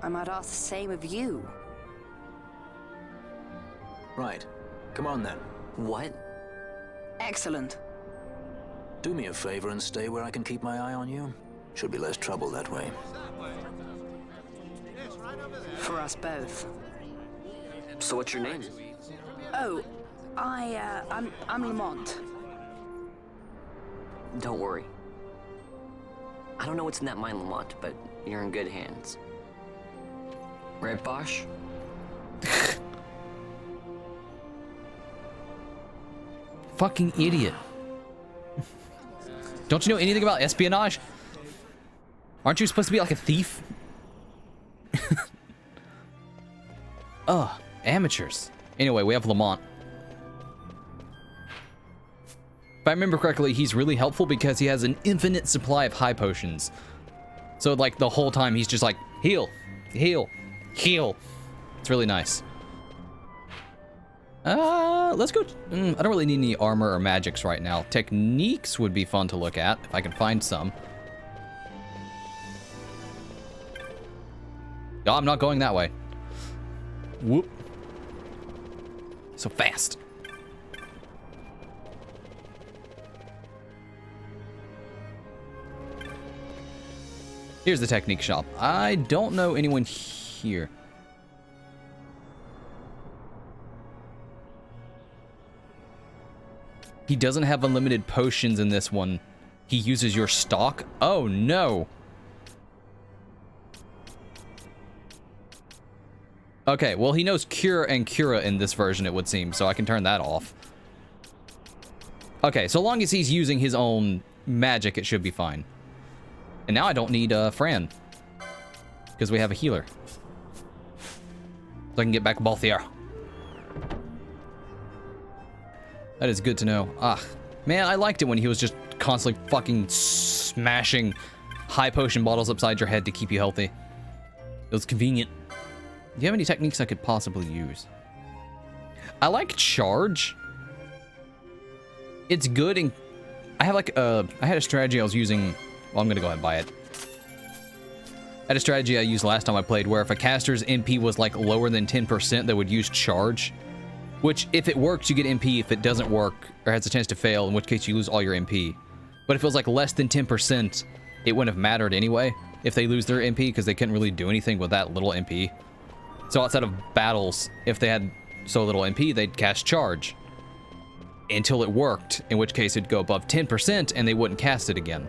I might ask the same of you. Right. Come on then. What? Excellent. Do me a favor and stay where I can keep my eye on you. Should be less trouble that way. For us both. So what's your name? Oh, I'm Lamont. Don't worry. I don't know what's in that mine, Lamont, but you're in good hands. Right, Bosch? fucking idiot. Don't you know anything about espionage? Aren't you supposed to be like a thief? Ugh, amateurs. Anyway, we have Lamont. If I remember correctly, he's really helpful because he has an infinite supply of high potions. So like the whole time he's just like, heal, heal, heal. It's really nice. Let's go. I don't really need any armor or magics right now. Techniques would be fun to look at if I can find some. Oh, I'm not going that way. Whoop. So fast. Here's the technique shop. I don't know anyone here. He doesn't have unlimited potions in this one. He uses your stock? Oh no. Okay, well he knows Cure and Cura in this version, it would seem, so I can turn that off. Okay, so long as he's using his own magic, it should be fine. And now I don't need Fran, because we have a healer. So I can get back Balthier. That is good to know. Ah, man, I liked it when he was just constantly fucking smashing high potion bottles upside your head to keep you healthy. It was convenient. Do you have any techniques I could possibly use? I like charge. It's good and I have like I had a strategy I was using. Well, I'm gonna go ahead and buy it. I had a strategy I used last time I played where if a caster's MP was like lower than 10%, they would use charge. Which, if it works, you get MP. If it doesn't work, or has a chance to fail, in which case you lose all your MP. But if it was like less than 10%, it wouldn't have mattered anyway if they lose their MP, because they couldn't really do anything with that little MP. So outside of battles, if they had so little MP, they'd cast charge. Until it worked, in which case it'd go above 10% and they wouldn't cast it again.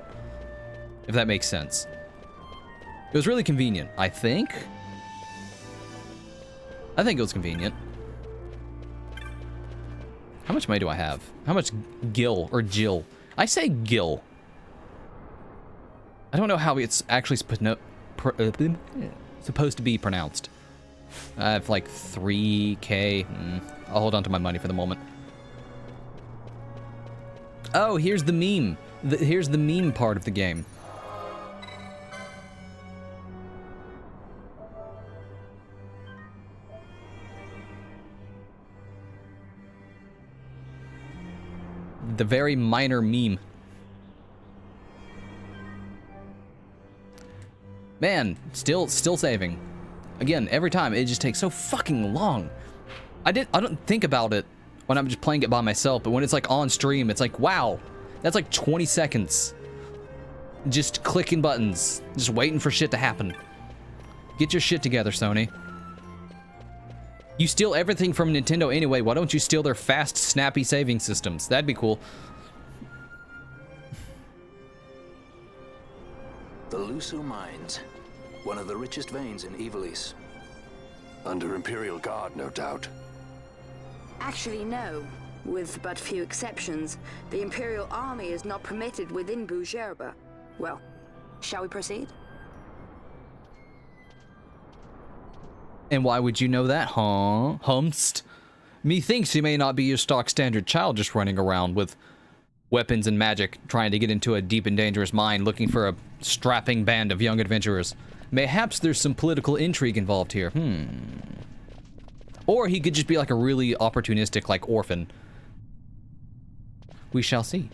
If that makes sense. It was really convenient, I think. I think it was convenient. How much money do I have? How much gil or Jill? I say gil. I don't know how it's actually supposed to be pronounced. I have like 3K. I'll hold on to my money for the moment. Oh, here's the meme. Here's the meme part of the game. The very minor meme. Man, still saving. Again, every time it just takes so fucking long. I don't think about it when I'm just playing it by myself, but when it's like on stream, it's like, wow, that's like 20 seconds. Just clicking buttons, just waiting for shit to happen. Get your shit together, Sony. You steal everything from Nintendo anyway, why don't you steal their fast, snappy saving systems? That'd be cool. The Lusu Mines, one of the richest veins in Ivalice. Under Imperial Guard, no doubt. Actually, no. With but few exceptions, the Imperial Army is not permitted within Bujerba. Well, shall we proceed? And why would you know that, huh? Humst? Methinks he may not be your stock standard child just running around with weapons and magic, trying to get into a deep and dangerous mine, looking for a strapping band of young adventurers. Mayhaps there's some political intrigue involved here. Or he could just be like a really opportunistic, like, orphan. We shall see.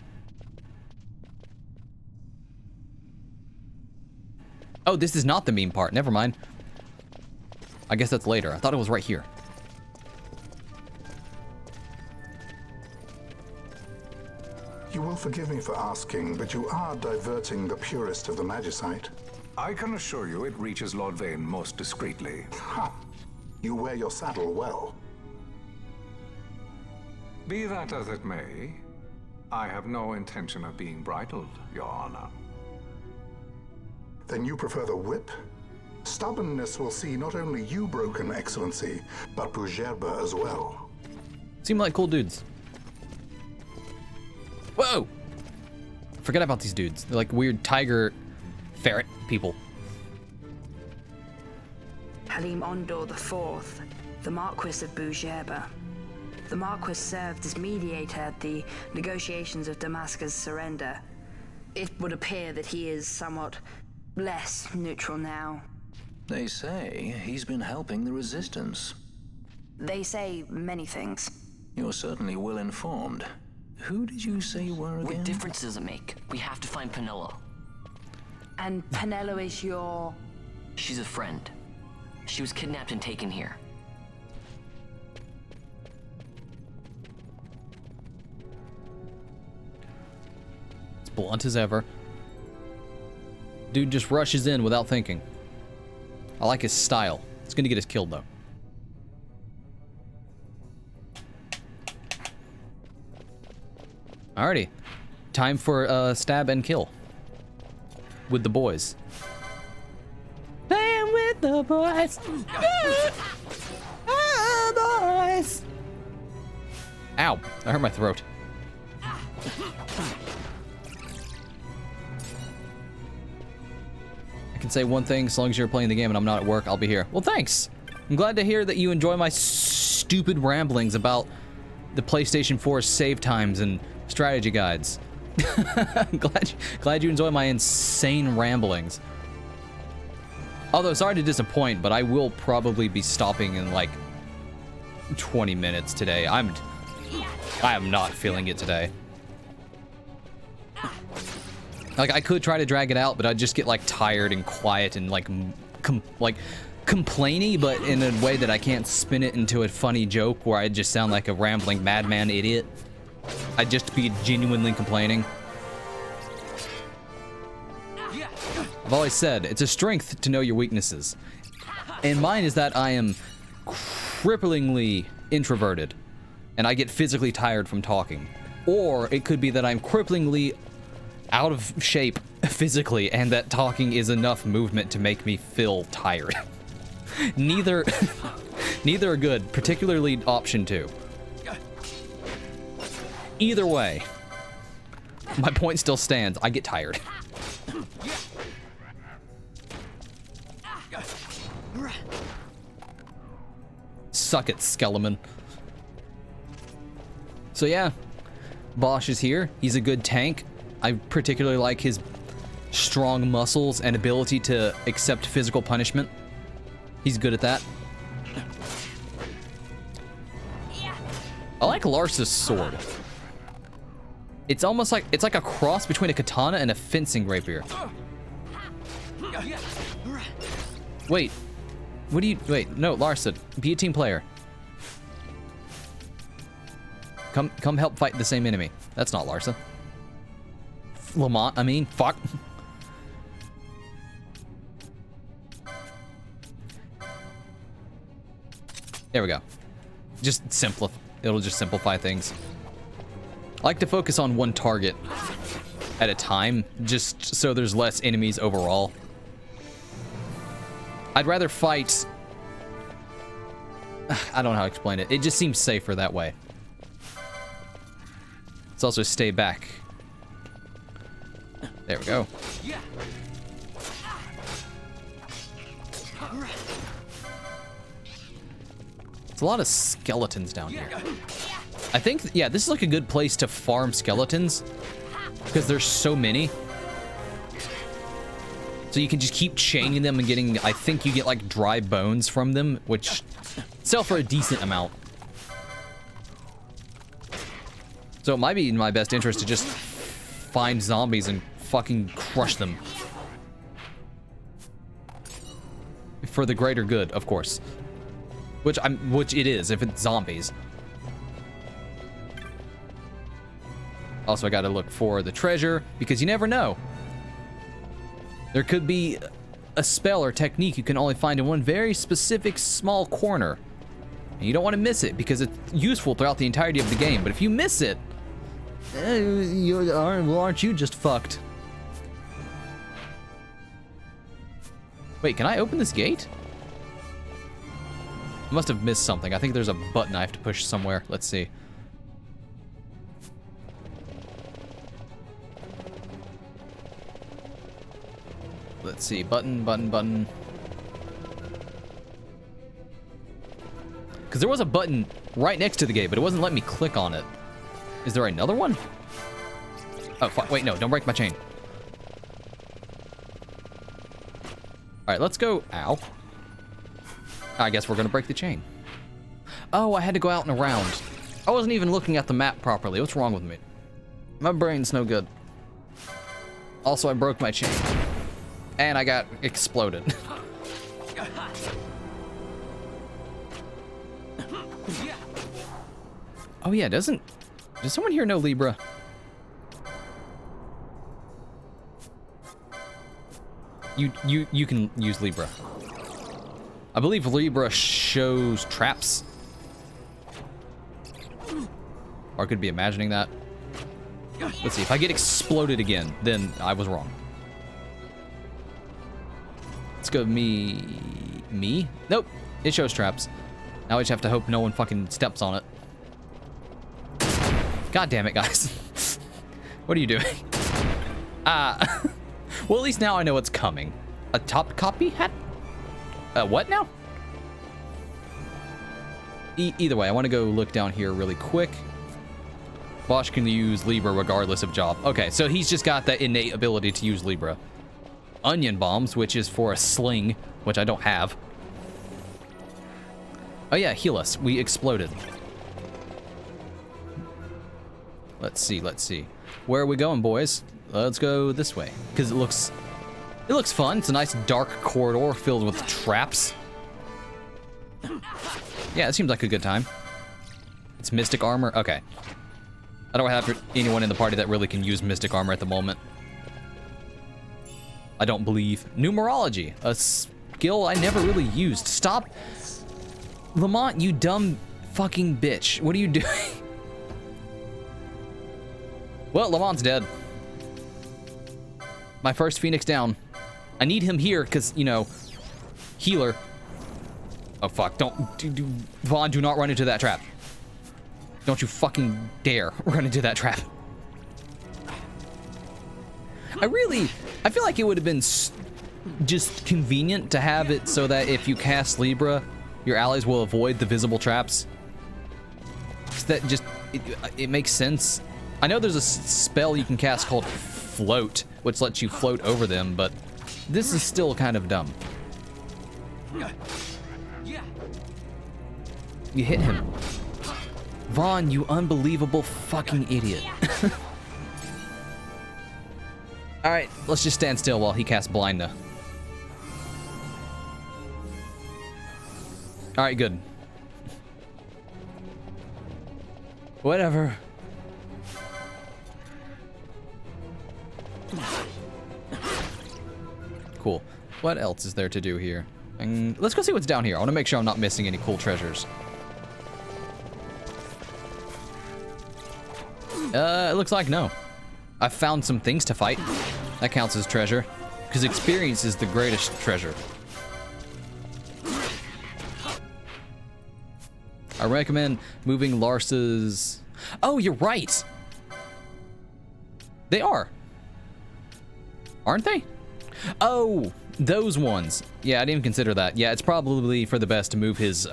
Oh, this is not the meme part. Never mind. I guess that's later. I thought it was right here. You will forgive me for asking, but you are diverting the purest of the Magicite. I can assure you it reaches Lord Vane most discreetly. Ha! You wear your saddle well. Be that as it may, I have no intention of being bridled, Your Honor. Then you prefer the whip? Stubbornness will see not only you broken, Excellency, but Bujerba as well. Seem like cool dudes. Whoa! Forget about these dudes. They're like weird tiger ferret people. Halim Ondor IV, the Marquis of Bujerba. The Marquis served as mediator at the negotiations of Damascus' surrender. It would appear that he is somewhat less neutral now. They say he's been helping the resistance. They say many things. You're certainly well informed. Who did you say you were again? What difference does it make? We have to find Penelo. And Penelo is your... She's a friend. She was kidnapped and taken here. It's blunt as ever. Dude just rushes in without thinking. I like his style. It's gonna get us killed though. Alrighty. Time for stab and kill. With the boys. Playing with the boys. Boys. Ow. I hurt my throat. I can say one thing, as long as you're playing the game and I'm not at work, I'll be here. Well, thanks. I'm glad to hear that you enjoy my stupid ramblings about the PlayStation 4 save times and strategy guides. glad you enjoy my insane ramblings. Although, sorry to disappoint, but I will probably be stopping in like 20 minutes today. I am not feeling it today. Like, I could try to drag it out, but I'd just get like tired and quiet and like complainy, but in a way that I can't spin it into a funny joke where I just sound like a rambling madman idiot. I'd just be genuinely complaining. I've always said, it's a strength to know your weaknesses. And mine is that I am cripplingly introverted, and I get physically tired from talking. Or it could be that I'm cripplingly out of shape physically, and that talking is enough movement to make me feel tired. Neither are good, particularly option 2. Either way, my point still stands. I get tired. Suck it, Skeleman. So yeah, Bosch is here. He's a good tank. I particularly like his strong muscles and ability to accept physical punishment. He's good at that. I like Larsa's sword. It's almost like, it's like a cross between a katana and a fencing rapier. Wait. What do you... Wait, no, Larsa. Be a team player. Come help fight the same enemy. That's not Larsa. Lamont, I mean. Fuck. There we go. Just simplify. It'll just simplify things. I like to focus on one target at a time, just so there's less enemies overall. I'd rather fight... I don't know how to explain it. It just seems safer that way. Let's also stay back. There we go. There's a lot of skeletons down here. I think, yeah, this is like a good place to farm skeletons because there's so many. So you can just keep chaining them and getting, I think you get like dry bones from them, which sell for a decent amount. So it might be in my best interest to just find zombies and fucking crush them. For the greater good, of course. Which it is, if it's zombies. Also, I gotta look for the treasure, because you never know. There could be a spell or technique you can only find in one very specific small corner. And you don't want to miss it, because it's useful throughout the entirety of the game. But if you miss it, aren't you just fucked? Wait, can I open this gate? I must have missed something. I think there's a button I have to push somewhere. Let's see. Let's see. Button. Because there was a button right next to the gate, but it wasn't letting me click on it. Is there another one? Oh, fuck. Wait, no. Don't break my chain. All right, let's go. Ow. I guess we're going to break the chain. Oh, I had to go out and around. I wasn't even looking at the map properly. What's wrong with me? My brain's no good. Also, I broke my chain. And I got exploded. Oh yeah, does someone here know Libra? You can use Libra. I believe Libra shows traps. Or I could be imagining that. Let's see, if I get exploded again, then I was wrong. Let's go me? Nope, it shows traps. Now I just have to hope no one fucking steps on it. God damn it, guys. What are you doing? Well, at least now I know what's coming. A top copy hat? What now? Either way, I want to go look down here really quick. Bosch can use Libra regardless of job. Okay, so he's just got that innate ability to use Libra. Onion bombs, which is for a sling, which I don't have. Oh yeah, heal us. We exploded. Let's see. Where are we going, boys? Let's go this way, because it looks fun. It's a nice dark corridor filled with traps. Yeah, it seems like a good time. It's mystic armor. Okay. I don't have anyone in the party that really can use mystic armor at the moment. I don't believe. Numerology, a skill I never really used. Stop. Lamont, you dumb fucking bitch. What are you doing? Well, Lamont's dead. My first Phoenix down. I need him here because, you know, healer. Oh, fuck. Vaughn, do not run into that trap. Don't you fucking dare run into that trap. I feel like it would have been just convenient to have it so that if you cast Libra, your allies will avoid the visible traps. That just, it makes sense. I know there's a spell you can cast called Float, which lets you float over them, but this is still kind of dumb. You hit him. Vaughn, you unbelievable fucking idiot. Alright, let's just stand still while he casts Blinda. Alright, good. Whatever. Cool. What else is there to do here? Let's go see what's down here. I want to make sure I'm not missing any cool treasures. It looks like no. I've found some things to fight. That counts as treasure. Because experience is the greatest treasure. I recommend moving Larsa's... Oh, you're right! They are. Aren't they? Oh, those ones. Yeah, I didn't even consider that. Yeah, it's probably for the best to move his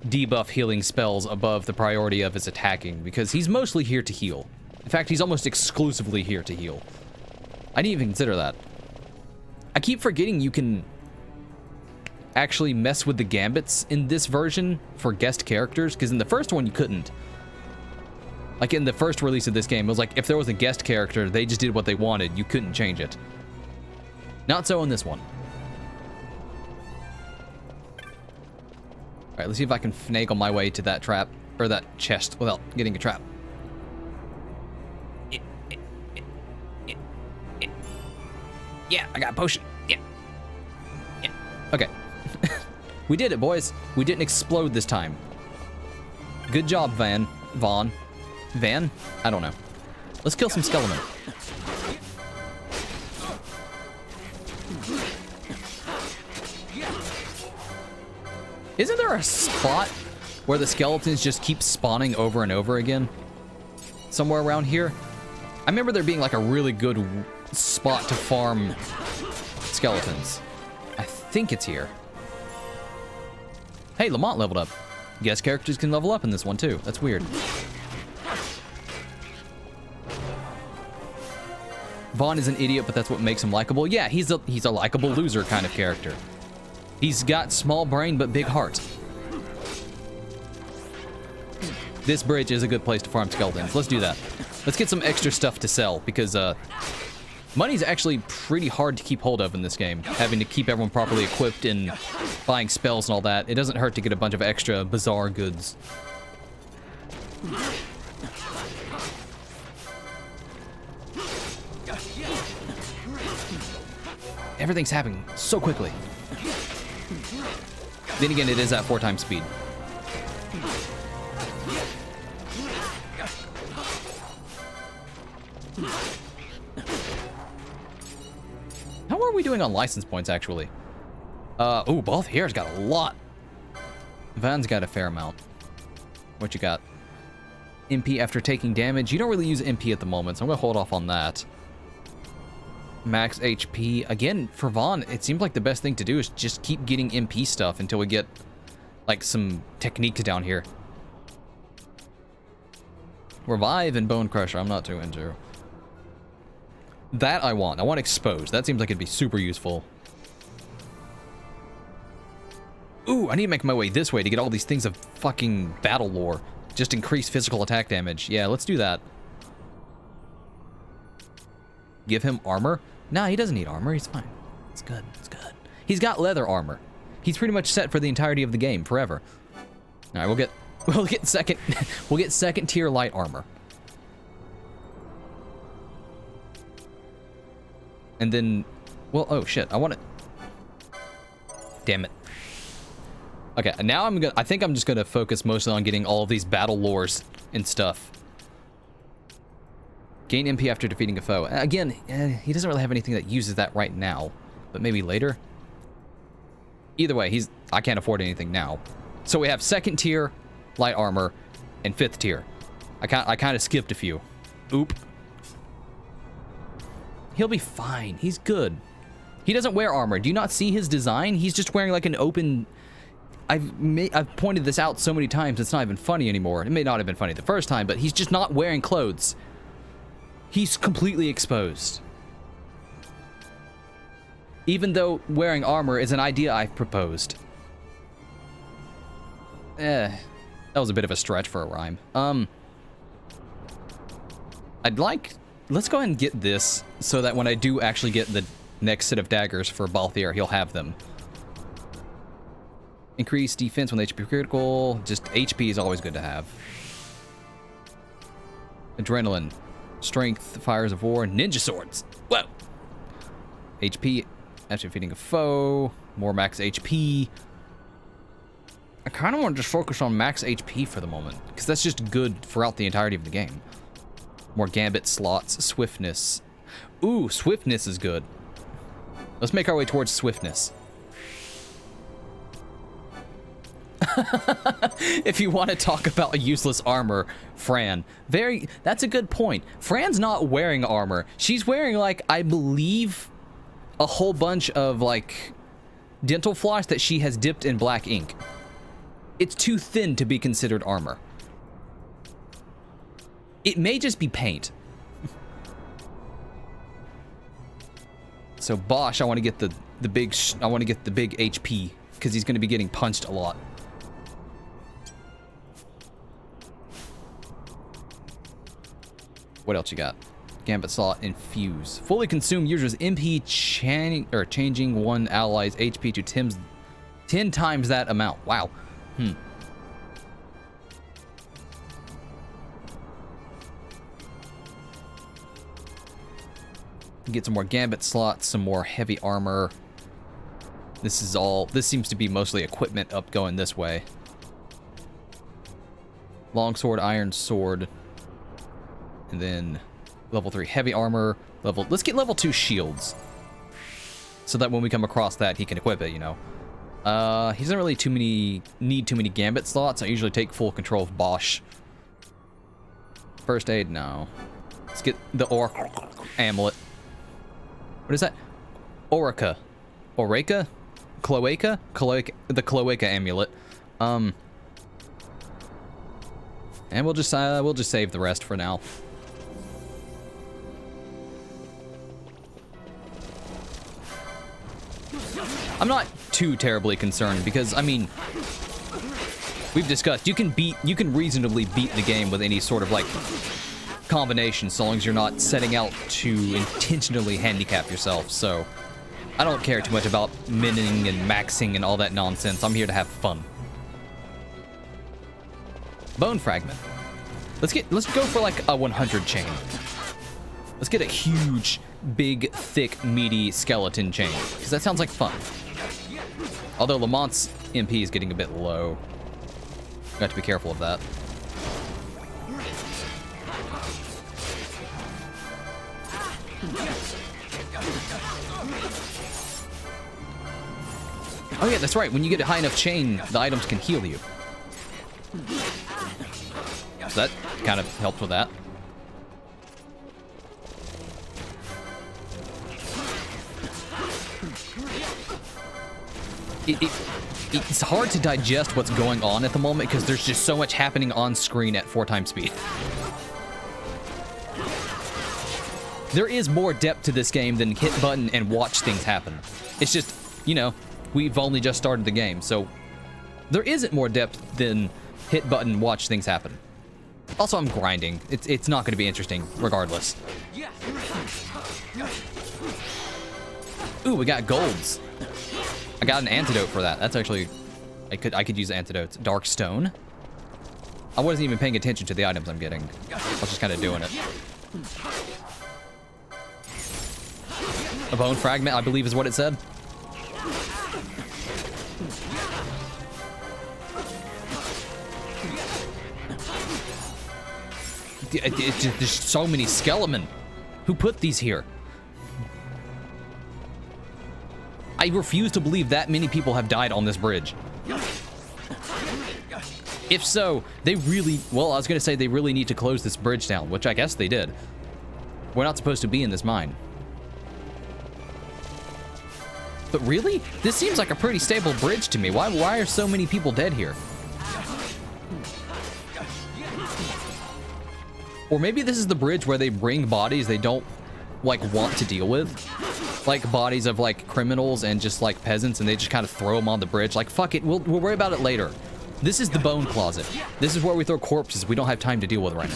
debuff healing spells above the priority of his attacking, because he's mostly here to heal. In fact, he's almost exclusively here to heal. I didn't even consider that. I keep forgetting you can actually mess with the gambits in this version for guest characters, because in the first one you couldn't. Like in the first release of this game, it was like if there was a guest character, they just did what they wanted. You couldn't change it. Not so in this one. All right, let's see if I can finagle my way to that trap, or that chest, without getting a trap. Yeah, I got a potion. Yeah. Okay. We did it, boys. We didn't explode this time. Good job, Vaughn. Van? I don't know. Let's kill some skeleton. Isn't there a spot where the skeletons just keep spawning over and over again? Somewhere around here? I remember there being like a really good spot to farm skeletons. I think it's here. Hey, Lamont leveled up. Guest characters can level up in this one too. That's weird. Vaughn is an idiot, but that's what makes him likable. Yeah, he's a likable loser kind of character. He's got small brain but big heart. This bridge is a good place to farm skeletons. Let's do that. Let's get some extra stuff to sell, because money's actually pretty hard to keep hold of in this game. Having to keep everyone properly equipped and buying spells and all that. It doesn't hurt to get a bunch of extra bizarre goods. Everything's happening so quickly. Then again, it is at 4 times speed. How are we doing on license points, actually? Ooh, both here's got a lot. Van's got a fair amount. What you got? MP after taking damage. You don't really use MP at the moment, so I'm gonna hold off on that. Max HP. Again, for Vaughn, it seems like the best thing to do is just keep getting MP stuff until we get, like, some techniques down here. Revive and Bone Crusher, I'm not too into. That I want. I want Exposed. That seems like it'd be super useful. Ooh, I need to make my way this way to get all these things of fucking battle lore. Just increase physical attack damage. Yeah, let's do that. Give him armor? Nah, he doesn't need armor. He's fine. It's good. It's good. He's got leather armor. He's pretty much set for the entirety of the game, forever. All right, we'll get second tier light armor. And then, well, oh shit, I want it. Damn it. Okay, now I think I'm just gonna focus mostly on getting all of these battle lores and stuff. Gain MP after defeating a foe. Again, he doesn't really have anything that uses that right now, but maybe later. Either way, I can't afford anything now. So we have 2nd tier light armor and 5th tier. I kind of skipped a few. Oop. He'll be fine. He's good. He doesn't wear armor. Do you not see his design? He's just wearing like an open... I've pointed this out so many times, it's not even funny anymore. It may not have been funny the first time, but he's just not wearing clothes. He's completely exposed. Even though wearing armor is an idea I've proposed. That was a bit of a stretch for a rhyme. Let's go ahead and get this so that when I do actually get the next set of daggers for Balthier, he'll have them. Increase defense when HP critical. Just HP is always good to have. Adrenaline. Strength, Fires of War, Ninja Swords. Whoa! HP after defeating a foe. More max HP. I kind of want to just focus on max HP for the moment, because that's just good throughout the entirety of the game. More gambit slots, swiftness. Ooh, swiftness is good. Let's make our way towards swiftness. If you want to talk about a useless armor, Fran. That's a good point. Fran's not wearing armor. She's wearing, like, I believe, a whole bunch of, like, dental floss that she has dipped in black ink. It's too thin to be considered armor. It may just be paint. So Bosch, I want to get the big HP, because he's going to be getting punched a lot. What else you got? Gambit Slot, Infuse. Fully consume users MP changing one ally's HP to 10 times that amount. Wow. Get some more Gambit slots, some more heavy armor. This seems to be mostly equipment up going this way. Longsword, Iron Sword. And then level 3 heavy armor. Let's get level 2 shields. So that when we come across that, he can equip it, you know. He doesn't really need too many Gambit slots. I usually take full control of Bosch. First aid, no. Let's get the Amulet. What is that? Orica. Oreca? Cloaca? The Cloaca amulet. And we'll just save the rest for now. I'm not too terribly concerned because, I mean, we've discussed you can reasonably beat the game with any sort of like combination, so long as you're not setting out to intentionally handicap yourself. So I don't care too much about minning and maxing and all that nonsense. I'm here to have fun. Bone fragment. Let's go for like a 100 chain. Let's get a huge, big, thick, meaty skeleton chain, because that sounds like fun. Although Lamont's MP is getting a bit low. Got to be careful of that. Oh yeah, that's right. When you get a high enough chain, the items can heal you. So that kind of helped with that. It's hard to digest what's going on at the moment because there's just so much happening on screen at 4 times speed. There is more depth to this game than hit button and watch things happen. It's just, you know, we've only just started the game, so there isn't more depth than hit button, watch things happen. Also, I'm grinding. It's not going to be interesting regardless. Ooh, we got golds. I got an antidote for that. That's actually, I could use antidotes. Dark stone. I wasn't even paying attention to the items I'm getting. I was just kind of doing it. A bone fragment, I believe, is what it said. There's so many skelemen. Who put these here? I refuse to believe that many people have died on this bridge. If so, they really, well, I was going to say they really need to close this bridge down, which I guess they did. We're not supposed to be in this mine. But really? This seems like a pretty stable bridge to me. Why are so many people dead here? Or maybe this is the bridge where they bring bodies they don't, like, want to deal with. Like, bodies of, like, criminals and just, like, peasants, and they just kind of throw them on the bridge. Like, fuck it, we'll worry about it later. This is the bone closet. This is where we throw corpses we don't have time to deal with right now.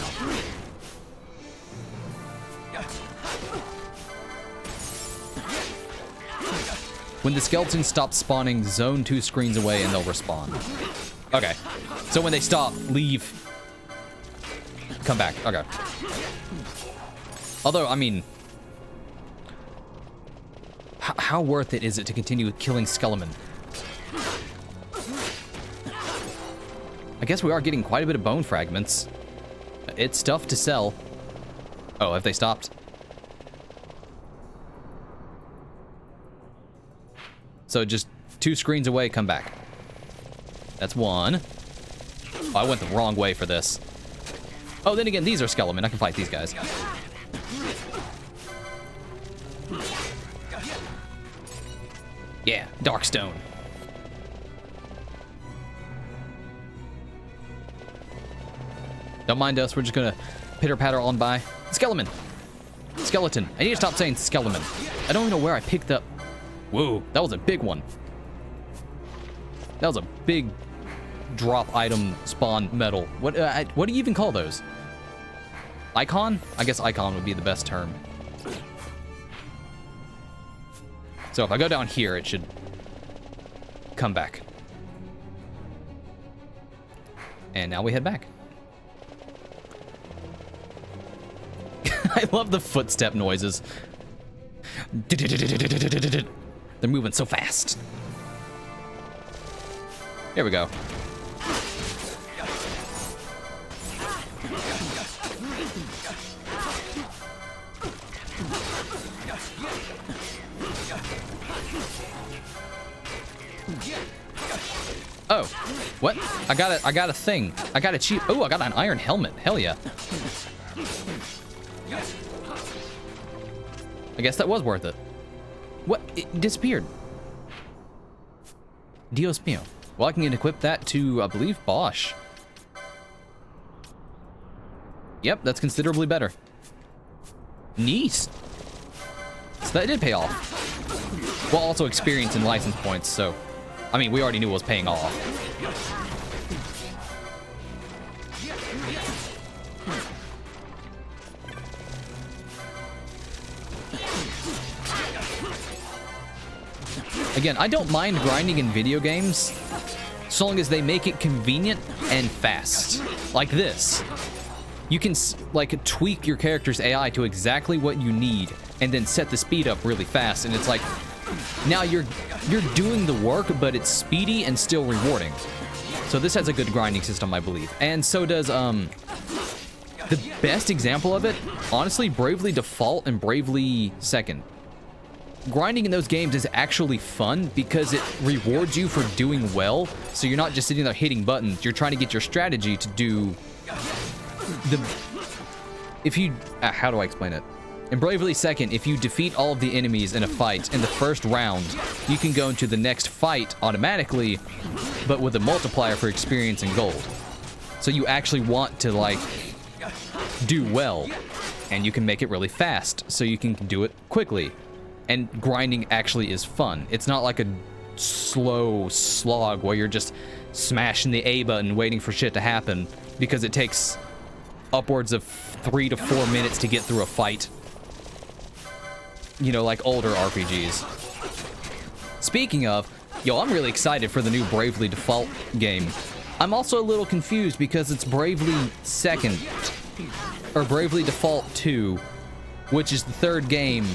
When the skeletons stop spawning, zone 2 screens away and they'll respawn. Okay, so when they stop, leave. Come back, okay. Although, I mean, how worth it is it to continue killing skelemen? I guess we are getting quite a bit of bone fragments. It's stuff to sell. Oh, have they stopped? So just 2 screens away, come back. That's 1. Oh, I went the wrong way for this. Oh, then again, these are skelemen. I can fight these guys. Yeah, dark stone. Don't mind us. We're just gonna pitter-patter on by. Skeleton. Skeleton. I need to stop saying skeleton. I don't even know where I picked up. Whoa, that was a big one. That was a big drop item spawn metal. What do you even call those? Icon? I guess icon would be the best term. So if I go down here, it should come back. And now we head back. I love the footstep noises. They're moving so fast. Here we go. Oh, what? I got a thing. I got a cheap. Oh, I got an iron helmet. Hell yeah. I guess that was worth it. What? It disappeared. Dios mío. Well, I can equip that to, I believe, Bosch. Yep, that's considerably better. Neat. So that did pay off. Well, also experience and license points, so... I mean, we already knew it was paying off. Again, I don't mind grinding in video games, so long as they make it convenient and fast. Like this. You can, like, tweak your character's AI to exactly what you need, and then set the speed up really fast, and it's like, now you're doing the work, but it's speedy and still rewarding. So this has a good grinding system, I believe. And so does, the best example of it, honestly, Bravely Default and Bravely Second. Grinding in those games is actually fun because it rewards you for doing well, so you're not just sitting there hitting buttons, you're trying to get your strategy to do how do I explain it? In Bravely Second, if you defeat all of the enemies in a fight in the first round, you can go into the next fight automatically, but with a multiplier for experience and gold. So you actually want to, like, do well, and you can make it really fast, so you can do it quickly. And grinding actually is fun. It's not like a slow slog where you're just smashing the A button waiting for shit to happen, because it takes upwards of 3 to 4 minutes to get through a fight. You know, like older RPGs. Speaking of, yo, I'm really excited for the new Bravely Default game. I'm also a little confused because it's Bravely Second, or Bravely Default 2, which is the third game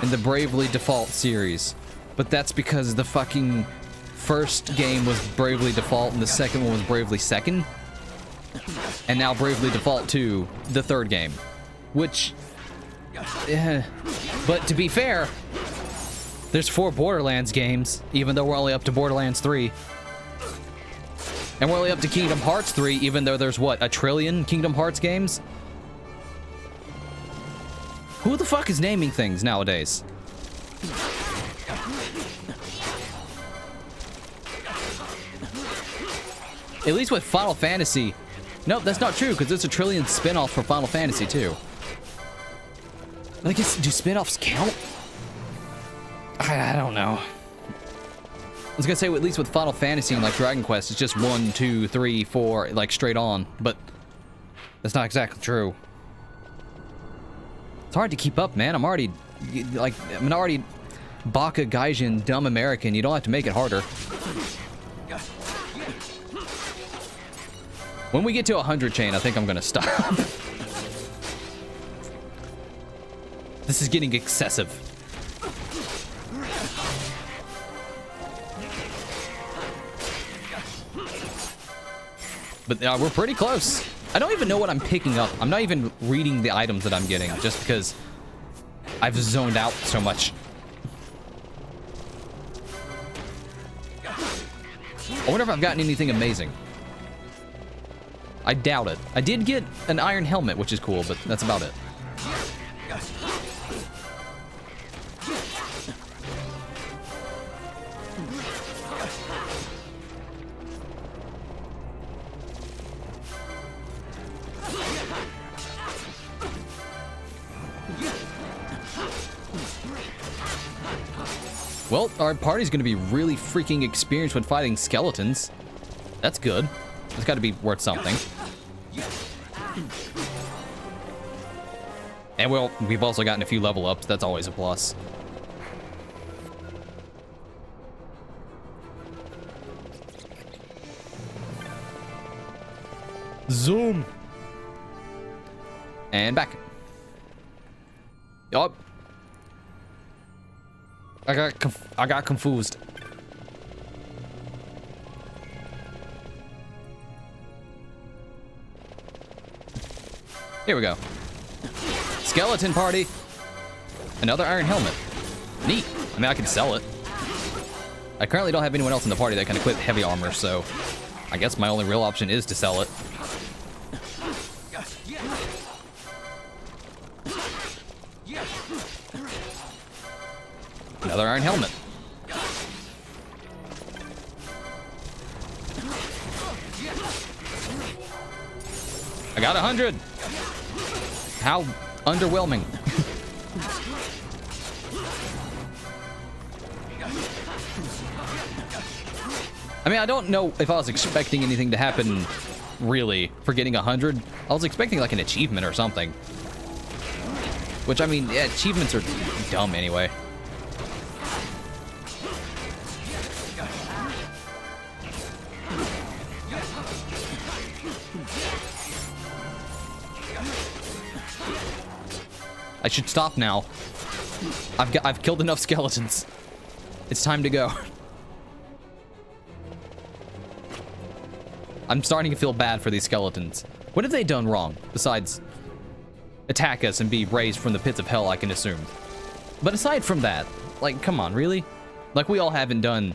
in the Bravely Default series. But that's because the fucking first game was Bravely Default and the second one was Bravely Second. And now Bravely Default 2, the third game. Which... but to be fair, there's 4 Borderlands games, even though we're only up to Borderlands 3. And we're only up to Kingdom Hearts 3, even though there's, what, a trillion Kingdom Hearts games? Who the fuck is naming things nowadays? At least with Final Fantasy. Nope, that's not true, because there's a trillion spin-offs for Final Fantasy, too. I guess, do spin-offs count? I don't know. I was gonna say, at least with Final Fantasy and, like, Dragon Quest, it's just 1, 2, 3, 4, like, straight on. But that's not exactly true. It's hard to keep up, man. I'm already Baka Gaijin, dumb American. You don't have to make it harder. When we get to 100 chain, I think I'm gonna stop. This is getting excessive. But we're pretty close. I don't even know what I'm picking up. I'm not even reading the items that I'm getting, just because I've zoned out so much. I wonder if I've gotten anything amazing. I doubt it. I did get an iron helmet, which is cool, but that's about it. Well, our party's gonna be really freaking experienced with fighting skeletons. That's good. It's gotta be worth something. And well, we've also gotten a few level ups. That's always a plus. Zoom. And back. Yup. I got confused. Here we go. Skeleton party. Another iron helmet. Neat. I mean, I can sell it. I currently don't have anyone else in the party that can equip heavy armor, so I guess my only real option is to sell it. Another iron helmet. I got 100. How underwhelming. I mean, I don't know if I was expecting anything to happen, really, for getting 100. I was expecting, like, an achievement or something. Which, I mean, yeah, achievements are dumb anyway. I should stop now. I've killed enough skeletons. It's time to go. I'm starting to feel bad for these skeletons. What have they done wrong besides attack us and be raised from the pits of hell, I can assume? But aside from that, like, come on, really? Like, we all haven't dabbled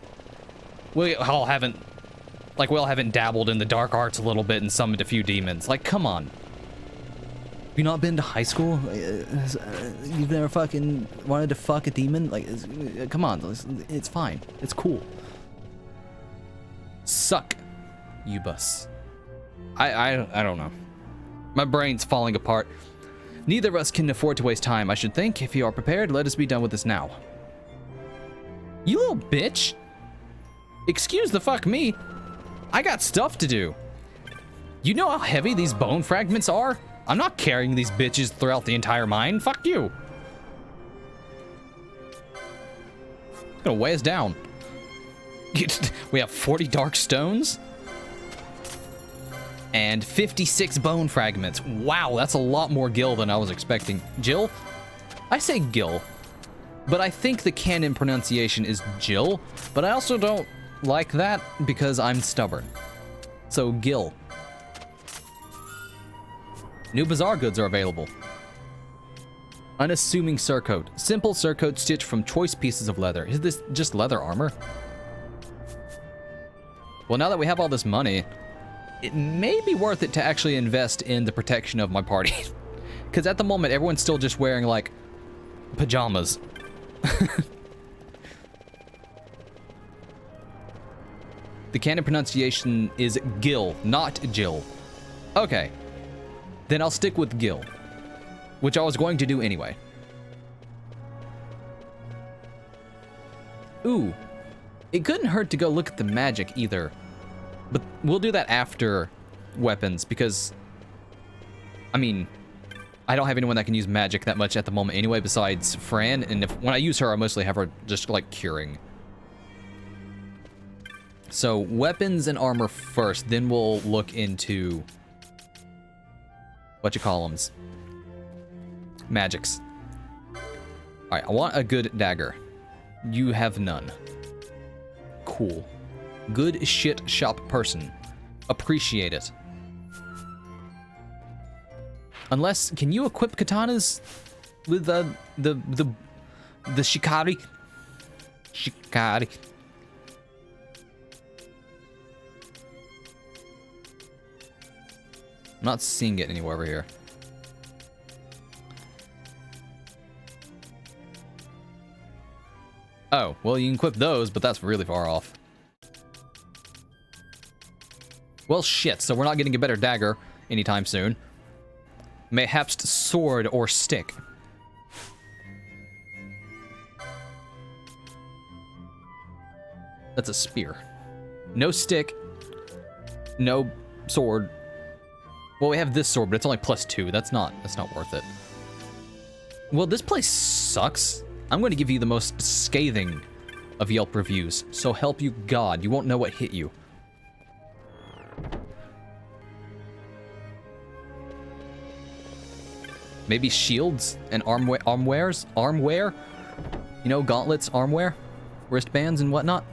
in the dark arts a little bit and summoned a few demons. Like, come on. You not been to high school? You've never fucking wanted to fuck a demon? Like, come on, it's fine. It's cool. Suck, you bus. I don't know. My brain's falling apart. Neither of us can afford to waste time, I should think. If you are prepared, let us be done with this now. You little bitch. Excuse the fuck me. I got stuff to do. You know how heavy these bone fragments are? I'm not carrying these bitches throughout the entire mine. Fuck you. It's gonna weigh us down. We have 40 dark stones and 56 bone fragments. Wow, that's a lot more Gil than I was expecting. Jill? I say Gil, but I think the canon pronunciation is Jill, but I also don't like that because I'm stubborn. So Gil. New bazaar goods are available. Unassuming surcoat. Simple surcoat stitched from choice pieces of leather. Is this just leather armor? Well, now that we have all this money, it may be worth it to actually invest in the protection of my party. Because at the moment, everyone's still just wearing, like, pajamas. The canon pronunciation is Gil, not Jill. Okay. Then I'll stick with Gil, which I was going to do anyway. Ooh, it couldn't hurt to go look at the magic either, but we'll do that after weapons because, I mean, I don't have anyone that can use magic that much at the moment anyway besides Fran, and when I use her, I mostly have her just like curing. So weapons and armor first, then we'll look into whatchamacallums. Magics. Alright, I want a good dagger. You have none. Cool. Good shit shop person. Appreciate it. Unless, can you equip katanas with the shikari? Shikari. I'm not seeing it anywhere over here. Oh, well, you can equip those, but that's really far off. Well, shit, so we're not getting a better dagger anytime soon. Mayhaps sword or stick. That's a spear. No stick. No sword. Well, we have this sword, but it's only +2. That's not worth it. Well, this place sucks. I'm going to give you the most scathing of Yelp reviews. So help you God, you won't know what hit you. Maybe shields and armwear? You know, gauntlets, armwear, wristbands and whatnot.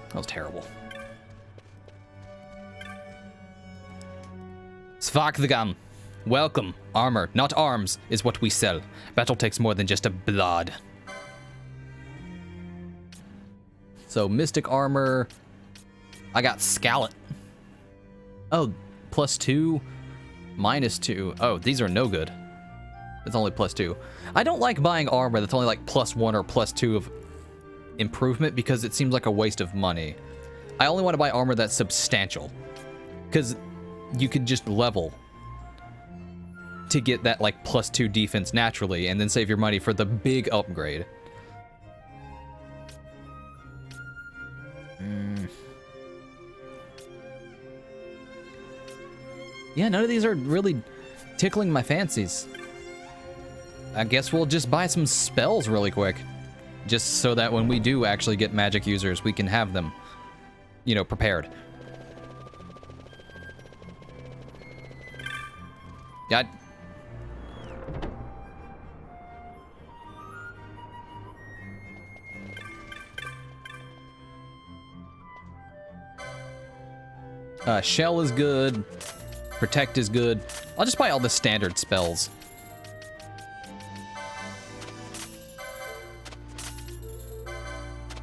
That was terrible. Svakthagam. Welcome. Armor, not arms, is what we sell. Battle takes more than just a blood. So, mystic armor. I got Scalet. Oh, +2, -2. Oh, these are no good. It's only +2. I don't like buying armor that's only like +1 or +2 of improvement because it seems like a waste of money. I only want to buy armor that's substantial. Because you could just level to get that, like, +2 defense naturally, and then save your money for the big upgrade. Yeah, none of these are really tickling my fancies. I guess we'll just buy some spells really quick. Just so that when we do actually get magic users, we can have them, you know, prepared. God. Shell is good. Protect is good. I'll just buy all the standard spells.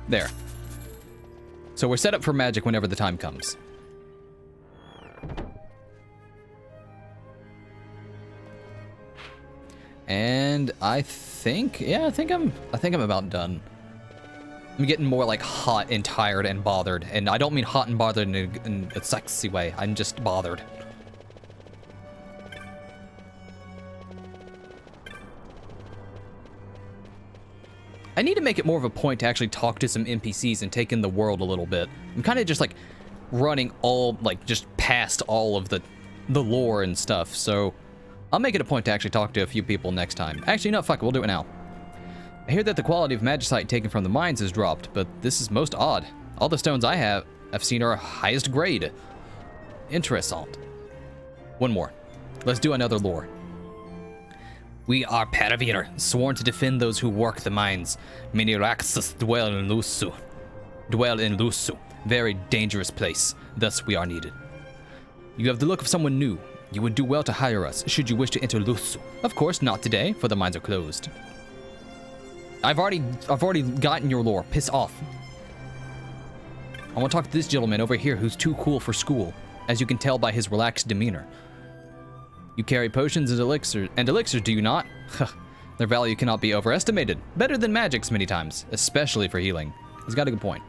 There. So we're set up for magic whenever the time comes. And I think, yeah, I think I'm about done. I'm getting more like hot and tired and bothered, and I don't mean hot and bothered in a sexy way. I'm just bothered. I need to make it more of a point to actually talk to some NPCs and take in the world a little bit. I'm kind of just like running all, like, just past all of the lore and stuff, so I'll make it a point to actually talk to a few people next time. Actually, no, fuck it, we'll do it now. I hear that the quality of magicite taken from the mines has dropped, but this is most odd. All the stones I've seen are highest grade. Interessant. One more. Let's do another lore. We are Paravir, sworn to defend those who work the mines. Many Raxus dwell in Lusu. Very dangerous place. Thus we are needed. You have the look of someone new. You would do well to hire us, should you wish to enter Lusu. Of course, not today, for the mines are closed. I've already gotten your lore. Piss off. I want to talk to this gentleman over here who's too cool for school, as you can tell by his relaxed demeanor. You carry potions and elixirs, do you not? Their value cannot be overestimated. Better than magic's many times, especially for healing. He's got a good point.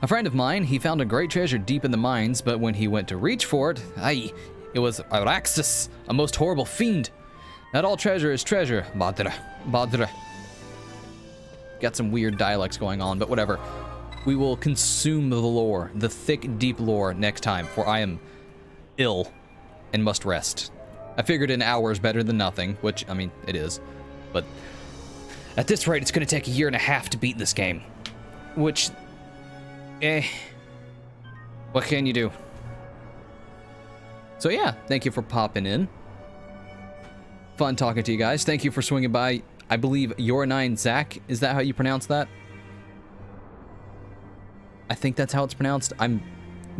A friend of mine, he found a great treasure deep in the mines, but when he went to reach for it, it was Araxus, a most horrible fiend. Not all treasure is treasure, Badra. Got some weird dialects going on, but whatever. We will consume the lore, the thick, deep lore, next time, for I am ill and must rest. I figured an hour is better than nothing, which, I mean, it is. But at this rate, it's going to take 1.5 years to beat this game. Which, what can you do? So yeah, thank you for popping in. Fun talking to you guys. Thank you for swinging by. I believe Your9 Zach. Is that how you pronounce that? I think that's how it's pronounced. I'm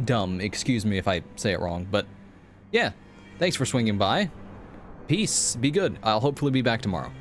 dumb. Excuse me if I say it wrong. But yeah, thanks for swinging by. Peace. Be good. I'll hopefully be back tomorrow.